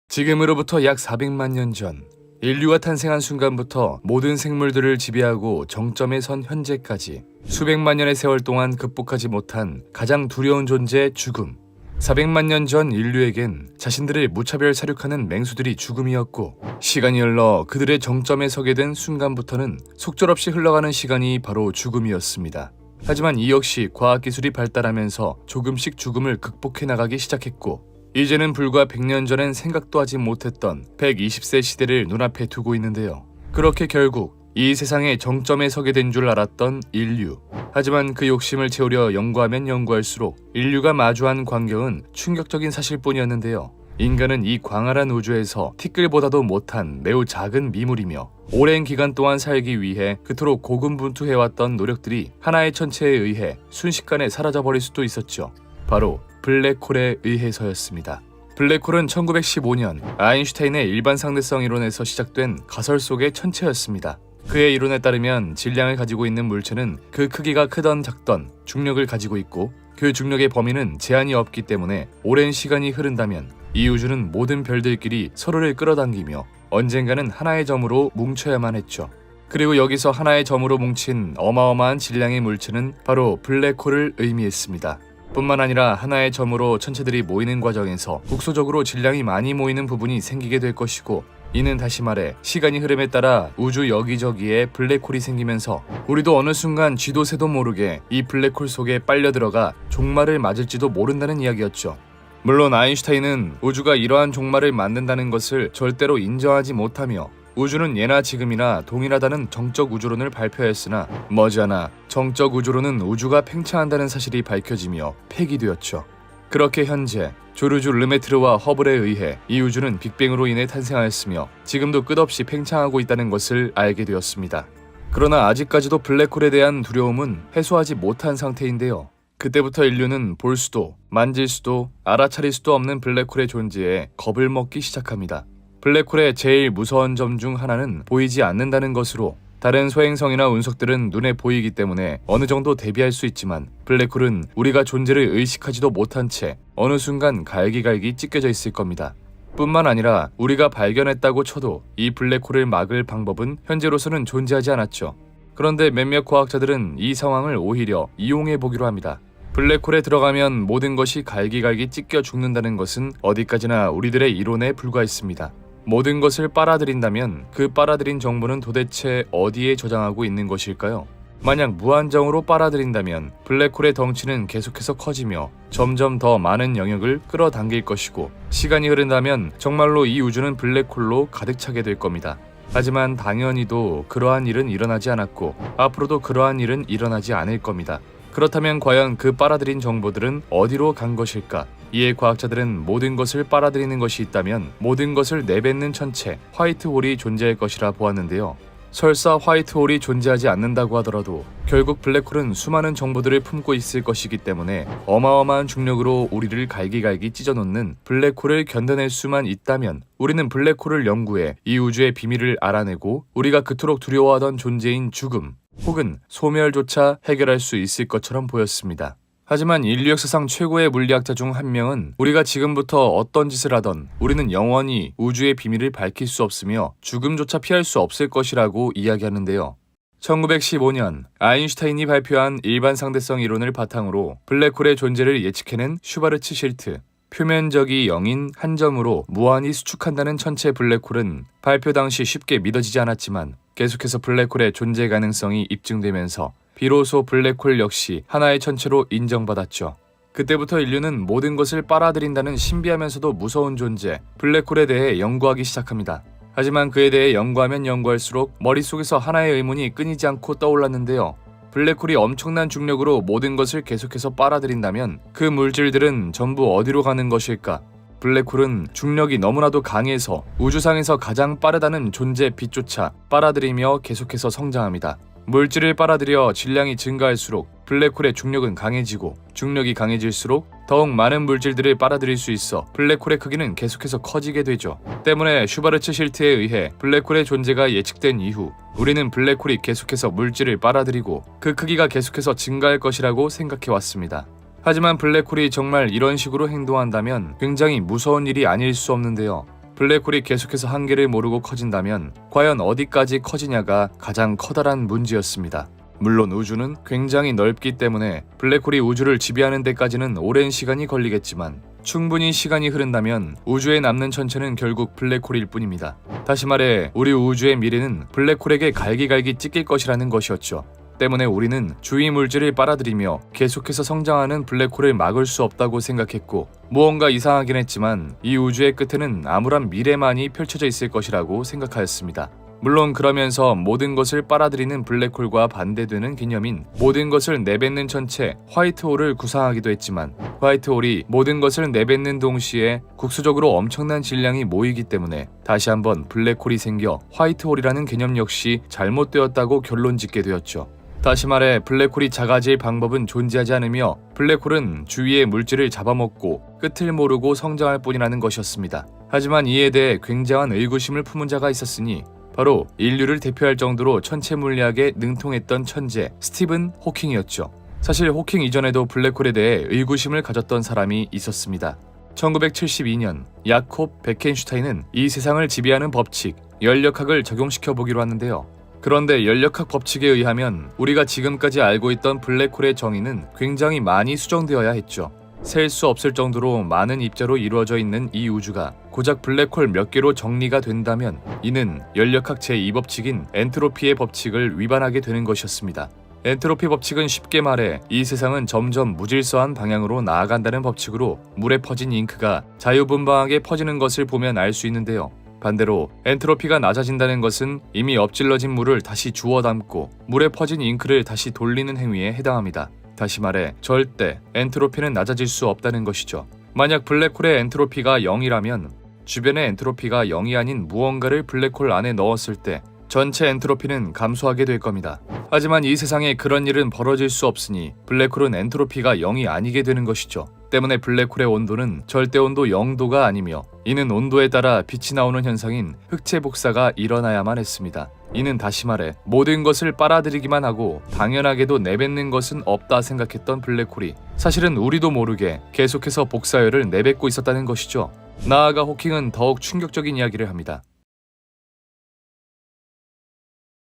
지금으로부터 약 400만 년 전, 인류가 탄생한 순간부터 모든 생물들을 지배하고 정점에 선 현재까지 수백만 년의 세월 동안 극복하지 못한 가장 두려운 존재 죽음. 400만 년 전 인류에겐 자신들을 무차별 사륙하는 맹수들이 죽음이었고, 시간이 흘러 그들의 정점에 서게 된 순간부터는 속절없이 흘러가는 시간이 바로 죽음이었습니다. 하지만 이 역시 과학기술이 발달하면서 조금씩 죽음을 극복해 나가기 시작했고, 이제는 불과 100년 전엔 생각도 하지 못했던 120세 시대를 눈앞에 두고 있는데요. 그렇게 결국 이 세상의 정점에 서게 된 줄 알았던 인류. 하지만 그 욕심을 채우려 연구하면 연구할수록 인류가 마주한 광경은 충격적인 사실뿐이었는데요. 인간은 이 광활한 우주에서 티끌보다도 못한 매우 작은 미물이며 오랜 기간 동안 살기 위해 그토록 고군분투해왔던 노력들이 하나의 천체에 의해 순식간에 사라져버릴 수도 있었죠. 바로 블랙홀에 의해서였습니다. 블랙홀은 1915년 아인슈타인의 일반상대성 이론에서 시작된 가설 속의 천체였습니다. 그의 이론에 따르면 질량을 가지고 있는 물체는 그 크기가 크던 작던 중력을 가지고 있고, 그 중력의 범위는 제한이 없기 때문에 오랜 시간이 흐른다면 이 우주는 모든 별들끼리 서로를 끌어당기며 언젠가는 하나의 점으로 뭉쳐야만 했죠. 그리고 여기서 하나의 점으로 뭉친 어마어마한 질량의 물체는 바로 블랙홀을 의미했습니다. 뿐만 아니라 하나의 점으로 천체들이 모이는 과정에서 국소적으로 질량이 많이 모이는 부분이 생기게 될 것이고, 이는 다시 말해 시간이 흐름에 따라 우주 여기저기에 블랙홀이 생기면서 우리도 어느 순간 쥐도 새도 모르게 이 블랙홀 속에 빨려 들어가 종말을 맞을지도 모른다는 이야기였죠. 물론 아인슈타인은 우주가 이러한 종말을 맞는다는 것을 절대로 인정하지 못하며 우주는 예나 지금이나 동일하다는 정적 우주론을 발표했으나 머지않아 정적 우주론은 우주가 팽창한다는 사실이 밝혀지며 폐기되었죠. 그렇게 현재 조르주 르메트르와 허블에 의해 이 우주는 빅뱅으로 인해 탄생하였으며 지금도 끝없이 팽창하고 있다는 것을 알게 되었습니다. 그러나 아직까지도 블랙홀에 대한 두려움은 해소하지 못한 상태인데요. 그때부터 인류는 볼 수도 만질 수도 알아차릴 수도 없는 블랙홀의 존재에 겁을 먹기 시작합니다. 블랙홀의 제일 무서운 점 중 하나는 보이지 않는다는 것으로, 다른 소행성이나 운석들은 눈에 보이기 때문에 어느 정도 대비할 수 있지만 블랙홀은 우리가 존재를 의식하지도 못한 채 어느 순간 갈기갈기 찢겨져 있을 겁니다. 뿐만 아니라 우리가 발견했다고 쳐도 이 블랙홀을 막을 방법은 현재로서는 존재하지 않았죠. 그런데 몇몇 과학자들은 이 상황을 오히려 이용해 보기로 합니다. 블랙홀에 들어가면 모든 것이 갈기갈기 찢겨 죽는다는 것은 어디까지나 우리들의 이론에 불과했습니다. 모든 것을 빨아들인다면 그 빨아들인 정보는 도대체 어디에 저장하고 있는 것일까요? 만약 무한정으로 빨아들인다면 블랙홀의 덩치는 계속해서 커지며 점점 더 많은 영역을 끌어당길 것이고, 시간이 흐른다면 정말로 이 우주는 블랙홀로 가득 차게 될 겁니다. 하지만 당연히도 그러한 일은 일어나지 않았고 앞으로도 그러한 일은 일어나지 않을 겁니다. 그렇다면 과연 그 빨아들인 정보들은 어디로 간 것일까? 이에 과학자들은 모든 것을 빨아들이는 것이 있다면 모든 것을 내뱉는 천체, 화이트홀이 존재할 것이라 보았는데요. 설사 화이트홀이 존재하지 않는다고 하더라도 결국 블랙홀은 수많은 정보들을 품고 있을 것이기 때문에 어마어마한 중력으로 우리를 갈기갈기 찢어놓는 블랙홀을 견뎌낼 수만 있다면 우리는 블랙홀을 연구해 이 우주의 비밀을 알아내고 우리가 그토록 두려워하던 존재인 죽음 혹은 소멸조차 해결할 수 있을 것처럼 보였습니다. 하지만 인류 역사상 최고의 물리학자 중 한 명은 우리가 지금부터 어떤 짓을 하던 우리는 영원히 우주의 비밀을 밝힐 수 없으며 죽음조차 피할 수 없을 것이라고 이야기하는데요. 1915년 아인슈타인이 발표한 일반상대성 이론을 바탕으로 블랙홀의 존재를 예측해낸 슈바르츠 실트, 표면적이 0인 한 점으로 무한히 수축한다는 천체 블랙홀은 발표 당시 쉽게 믿어지지 않았지만 계속해서 블랙홀의 존재 가능성이 입증되면서 비로소 블랙홀 역시 하나의 천체로 인정받았죠. 그때부터 인류는 모든 것을 빨아들인다는 신비하면서도 무서운 존재, 블랙홀에 대해 연구하기 시작합니다. 하지만 그에 대해 연구하면 연구할수록 머릿속에서 하나의 의문이 끊이지 않고 떠올랐는데요. 블랙홀이 엄청난 중력으로 모든 것을 계속해서 빨아들인다면 그 물질들은 전부 어디로 가는 것일까? 블랙홀은 중력이 너무나도 강해서 우주상에서 가장 빠르다는 존재 빛조차 빨아들이며 계속해서 성장합니다. 물질을 빨아들여 질량이 증가할수록 블랙홀의 중력은 강해지고 중력이 강해질수록 더욱 많은 물질들을 빨아들일 수 있어 블랙홀의 크기는 계속해서 커지게 되죠. 때문에 슈바르츠 실트에 의해 블랙홀의 존재가 예측된 이후 우리는 블랙홀이 계속해서 물질을 빨아들이고 그 크기가 계속해서 증가할 것이라고 생각해왔습니다. 하지만 블랙홀이 정말 이런 식으로 행동한다면 굉장히 무서운 일이 아닐 수 없는데요. 블랙홀이 계속해서 한계를 모르고 커진다면 과연 어디까지 커지냐가 가장 커다란 문제였습니다. 물론 우주는 굉장히 넓기 때문에 블랙홀이 우주를 지배하는 데까지는 오랜 시간이 걸리겠지만 충분히 시간이 흐른다면 우주에 남는 천체는 결국 블랙홀일 뿐입니다. 다시 말해 우리 우주의 미래는 블랙홀에게 갈기갈기 찢길 것이라는 것이었죠. 때문에 우리는 주위 물질을 빨아들이며 계속해서 성장하는 블랙홀을 막을 수 없다고 생각했고 무언가 이상하긴 했지만 이 우주의 끝에는 암울한 미래만이 펼쳐져 있을 것이라고 생각하였습니다. 물론 그러면서 모든 것을 빨아들이는 블랙홀과 반대되는 개념인 모든 것을 내뱉는 천체 화이트홀을 구상하기도 했지만 화이트홀이 모든 것을 내뱉는 동시에 국수적으로 엄청난 질량이 모이기 때문에 다시 한번 블랙홀이 생겨 화이트홀이라는 개념 역시 잘못되었다고 결론짓게 되었죠. 다시 말해 블랙홀이 작아질 방법은 존재하지 않으며 블랙홀은 주위의 물질을 잡아먹고 끝을 모르고 성장할 뿐이라는 것이었습니다. 하지만 이에 대해 굉장한 의구심을 품은 자가 있었으니 바로 인류를 대표할 정도로 천체 물리학에 능통했던 천재 스티븐 호킹이었죠. 사실 호킹 이전에도 블랙홀에 대해 의구심을 가졌던 사람이 있었습니다. 1972년 야콥 베켄슈타인은 이 세상을 지배하는 법칙, 열역학을 적용시켜 보기로 하는데요. 그런데 열역학 법칙에 의하면 우리가 지금까지 알고 있던 블랙홀의 정의는 굉장히 많이 수정되어야 했죠. 셀 수 없을 정도로 많은 입자로 이루어져 있는 이 우주가 고작 블랙홀 몇 개로 정리가 된다면 이는 열역학 제2법칙인 엔트로피의 법칙을 위반하게 되는 것이었습니다. 엔트로피 법칙은 쉽게 말해 이 세상은 점점 무질서한 방향으로 나아간다는 법칙으로 물에 퍼진 잉크가 자유분방하게 퍼지는 것을 보면 알 수 있는데요. 반대로 엔트로피가 낮아진다는 것은 이미 엎질러진 물을 다시 주워 담고 물에 퍼진 잉크를 다시 돌리는 행위에 해당합니다. 다시 말해 절대 엔트로피는 낮아질 수 없다는 것이죠. 만약 블랙홀의 엔트로피가 0이라면 주변의 엔트로피가 0이 아닌 무언가를 블랙홀 안에 넣었을 때 전체 엔트로피는 감소하게 될 겁니다. 하지만 이 세상에 그런 일은 벌어질 수 없으니 블랙홀은 엔트로피가 0이 아니게 되는 것이죠. 때문에 블랙홀의 온도는 절대 온도 0도가 아니며 이는 온도에 따라 빛이 나오는 현상인 흑체 복사가 일어나야만 했습니다. 이는 다시 말해 모든 것을 빨아들이기만 하고 당연하게도 내뱉는 것은 없다 생각했던 블랙홀이 사실은 우리도 모르게 계속해서 복사열을 내뱉고 있었다는 것이죠. 나아가 호킹은 더욱 충격적인 이야기를 합니다.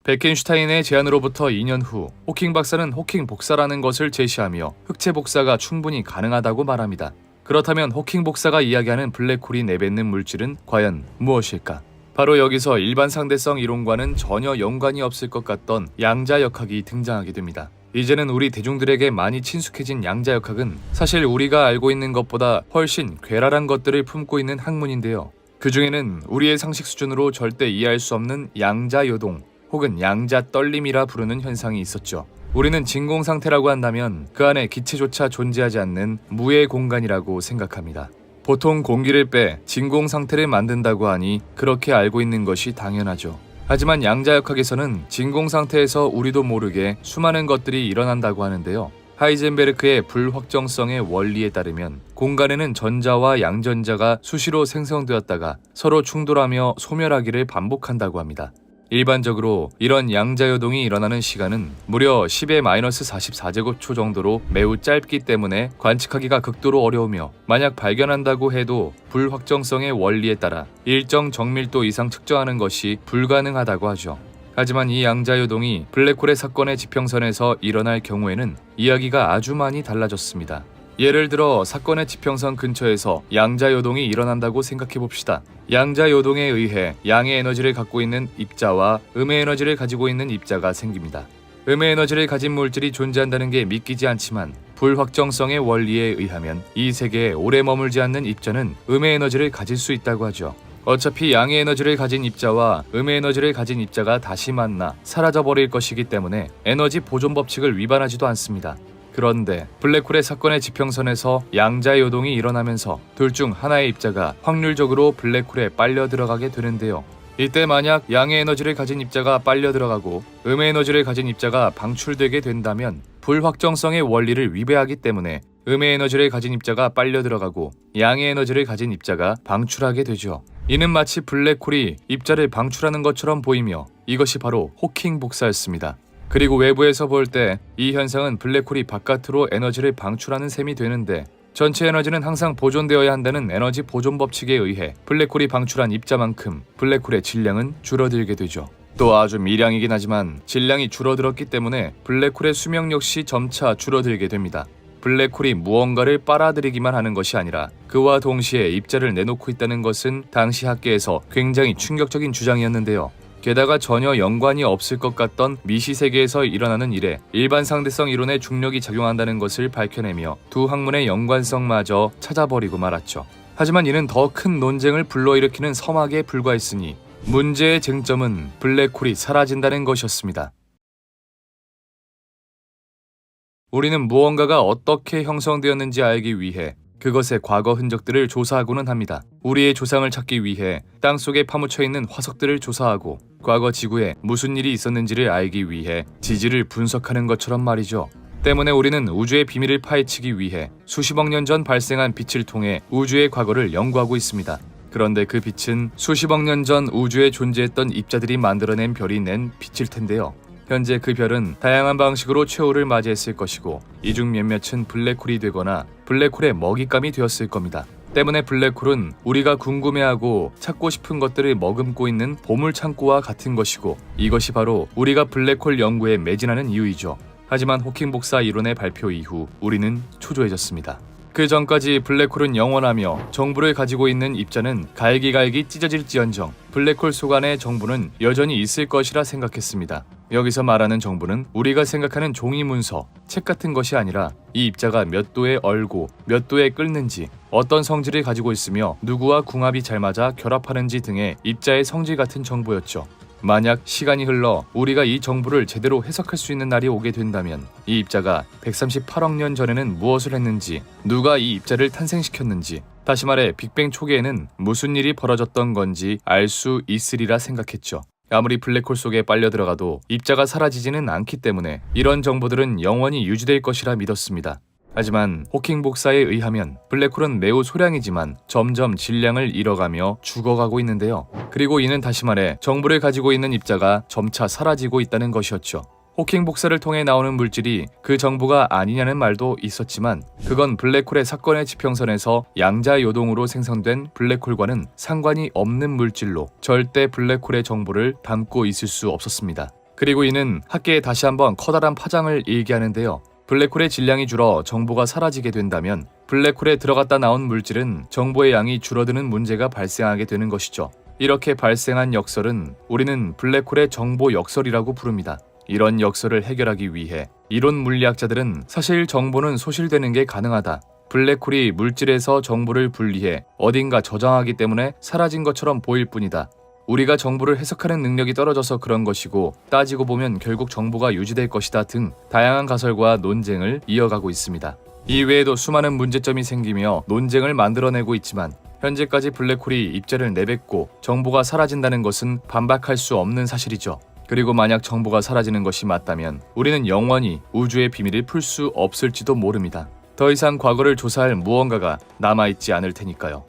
베켄슈타인의 제안으로부터 2년 후 호킹 박사는 호킹 복사라는 것을 제시하며 흑체 복사가 충분히 가능하다고 말합니다. 그렇다면 호킹 복사가 이야기하는 블랙홀이 내뱉는 물질은 과연 무엇일까? 바로 여기서 일반 상대성 이론과는 전혀 연관이 없을 것 같던 양자역학이 등장하게 됩니다. 이제는 우리 대중들에게 많이 친숙해진 양자역학은 사실 우리가 알고 있는 것보다 훨씬 괴랄한 것들을 품고 있는 학문인데요. 그 중에는 우리의 상식 수준으로 절대 이해할 수 없는 양자요동 혹은 양자 떨림이라 부르는 현상이 있었죠. 우리는 진공 상태라고 한다면 그 안에 기체조차 존재하지 않는 무의 공간이라고 생각합니다. 보통 공기를 빼 진공 상태를 만든다고 하니 그렇게 알고 있는 것이 당연하죠. 하지만 양자역학에서는 진공 상태에서 우리도 모르게 수많은 것들이 일어난다고 하는데요. 하이젠베르크의 불확정성의 원리에 따르면 공간에는 전자와 양전자가 수시로 생성되었다가 서로 충돌하며 소멸하기를 반복한다고 합니다. 일반적으로 이런 양자요동이 일어나는 시간은 무려 10의 마이너스 44제곱초 정도로 매우 짧기 때문에 관측하기가 극도로 어려우며 만약 발견한다고 해도 불확정성의 원리에 따라 일정 정밀도 이상 측정하는 것이 불가능하다고 하죠. 하지만 이 양자요동이 블랙홀의 사건의 지평선에서 일어날 경우에는 이야기가 아주 많이 달라졌습니다. 예를 들어 사건의 지평선 근처에서 양자요동이 일어난다고 생각해봅시다. 양자요동에 의해 양의 에너지를 갖고 있는 입자와 음의 에너지를 가지고 있는 입자가 생깁니다. 음의 에너지를 가진 물질이 존재한다는 게 믿기지 않지만 불확정성의 원리에 의하면 이 세계에 오래 머물지 않는 입자는 음의 에너지를 가질 수 있다고 하죠. 어차피 양의 에너지를 가진 입자와 음의 에너지를 가진 입자가 다시 만나 사라져버릴 것이기 때문에 에너지 보존 법칙을 위반하지도 않습니다. 그런데 블랙홀의 사건의 지평선에서 양자의 요동이 일어나면서 둘 중 하나의 입자가 확률적으로 블랙홀에 빨려 들어가게 되는데요. 이때 만약 양의 에너지를 가진 입자가 빨려 들어가고 음의 에너지를 가진 입자가 방출되게 된다면 불확정성의 원리를 위배하기 때문에 음의 에너지를 가진 입자가 빨려 들어가고 양의 에너지를 가진 입자가 방출하게 되죠. 이는 마치 블랙홀이 입자를 방출하는 것처럼 보이며 이것이 바로 호킹 복사였습니다. 그리고 외부에서 볼 때 이 현상은 블랙홀이 바깥으로 에너지를 방출하는 셈이 되는데 전체 에너지는 항상 보존되어야 한다는 에너지 보존 법칙에 의해 블랙홀이 방출한 입자만큼 블랙홀의 질량은 줄어들게 되죠. 또 아주 미량이긴 하지만 질량이 줄어들었기 때문에 블랙홀의 수명 역시 점차 줄어들게 됩니다. 블랙홀이 무언가를 빨아들이기만 하는 것이 아니라 그와 동시에 입자를 내놓고 있다는 것은 당시 학계에서 굉장히 충격적인 주장이었는데요. 게다가 전혀 연관이 없을 것 같던 미시세계에서 일어나는 일에 일반 상대성 이론의 중력이 작용한다는 것을 밝혀내며 두 학문의 연관성마저 찾아버리고 말았죠. 하지만 이는 더 큰 논쟁을 불러일으키는 서막에 불과했으니 문제의 쟁점은 블랙홀이 사라진다는 것이었습니다. 우리는 무언가가 어떻게 형성되었는지 알기 위해 그것의 과거 흔적들을 조사하고는 합니다. 우리의 조상을 찾기 위해 땅속에 파묻혀 있는 화석들을 조사하고 과거 지구에 무슨 일이 있었는지를 알기 위해 지질을 분석하는 것처럼 말이죠. 때문에 우리는 우주의 비밀을 파헤치기 위해 수십억 년 전 발생한 빛을 통해 우주의 과거를 연구하고 있습니다. 그런데 그 빛은 수십억 년 전 우주에 존재했던 입자들이 만들어낸 별이 낸 빛일 텐데요. 현재 그 별은 다양한 방식으로 최후를 맞이했을 것이고 이 중 몇몇은 블랙홀이 되거나 블랙홀의 먹잇감이 되었을 겁니다. 때문에 블랙홀은 우리가 궁금해하고 찾고 싶은 것들을 머금고 있는 보물창고와 같은 것이고 이것이 바로 우리가 블랙홀 연구에 매진하는 이유이죠. 하지만 호킹 복사 이론의 발표 이후 우리는 초조해졌습니다. 그 전까지 블랙홀은 영원하며 정부를 가지고 있는 입자는 갈기갈기 찢어질지언정 블랙홀 속 안의 정부는 여전히 있을 것이라 생각했습니다. 여기서 말하는 정부는 우리가 생각하는 종이 문서, 책 같은 것이 아니라 이 입자가 몇 도에 얼고 몇 도에 끓는지, 어떤 성질을 가지고 있으며 누구와 궁합이 잘 맞아 결합하는지 등의 입자의 성질 같은 정보였죠. 만약 시간이 흘러 우리가 이 정보를 제대로 해석할 수 있는 날이 오게 된다면 이 입자가 138억 년 전에는 무엇을 했는지, 누가 이 입자를 탄생시켰는지, 다시 말해 빅뱅 초기에는 무슨 일이 벌어졌던 건지 알 수 있으리라 생각했죠. 아무리 블랙홀 속에 빨려 들어가도 입자가 사라지지는 않기 때문에 이런 정보들은 영원히 유지될 것이라 믿었습니다. 하지만 호킹 복사에 의하면 블랙홀은 매우 소량이지만 점점 질량을 잃어가며 죽어가고 있는데요. 그리고 이는 다시 말해 정보를 가지고 있는 입자가 점차 사라지고 있다는 것이었죠. 호킹 복사를 통해 나오는 물질이 그 정보가 아니냐는 말도 있었지만 그건 블랙홀의 사건의 지평선에서 양자 요동으로 생성된 블랙홀과는 상관이 없는 물질로 절대 블랙홀의 정보를 담고 있을 수 없었습니다. 그리고 이는 학계에 다시 한번 커다란 파장을 일기하는데요. 블랙홀의 질량이 줄어 정보가 사라지게 된다면 블랙홀에 들어갔다 나온 물질은 정보의 양이 줄어드는 문제가 발생하게 되는 것이죠. 이렇게 발생한 역설은 우리는 블랙홀의 정보 역설이라고 부릅니다. 이런 역설을 해결하기 위해 이론 물리학자들은 사실 정보는 소실되는 게 가능하다. 블랙홀이 물질에서 정보를 분리해 어딘가 저장하기 때문에 사라진 것처럼 보일 뿐이다. 우리가 정보를 해석하는 능력이 떨어져서 그런 것이고 따지고 보면 결국 정보가 유지될 것이다 등 다양한 가설과 논쟁을 이어가고 있습니다. 이 외에도 수많은 문제점이 생기며 논쟁을 만들어내고 있지만 현재까지 블랙홀이 입자를 내뱉고 정보가 사라진다는 것은 반박할 수 없는 사실이죠. 그리고 만약 정보가 사라지는 것이 맞다면 우리는 영원히 우주의 비밀을 풀 수 없을지도 모릅니다. 더 이상 과거를 조사할 무언가가 남아있지 않을 테니까요.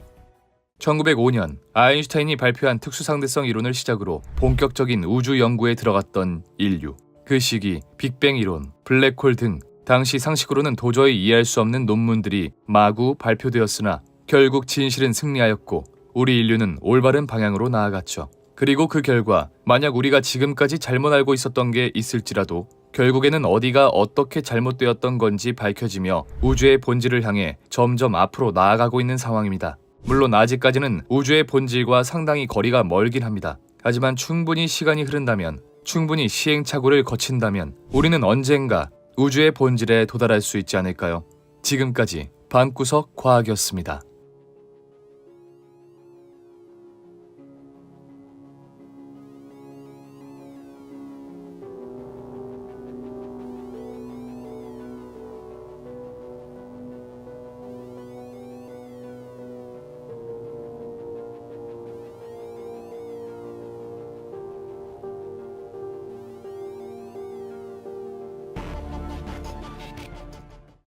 1905년 아인슈타인이 발표한 특수상대성 이론을 시작으로 본격적인 우주 연구에 들어갔던 인류. 그 시기 빅뱅 이론, 블랙홀 등 당시 상식으로는 도저히 이해할 수 없는 논문들이 마구 발표되었으나 결국 진실은 승리하였고 우리 인류는 올바른 방향으로 나아갔죠. 그리고 그 결과 만약 우리가 지금까지 잘못 알고 있었던 게 있을지라도 결국에는 어디가 어떻게 잘못되었던 건지 밝혀지며 우주의 본질을 향해 점점 앞으로 나아가고 있는 상황입니다. 물론 아직까지는 우주의 본질과 상당히 거리가 멀긴 합니다. 하지만 충분히 시간이 흐른다면, 충분히 시행착오를 거친다면 우리는 언젠가 우주의 본질에 도달할 수 있지 않을까요? 지금까지 방구석 과학이었습니다.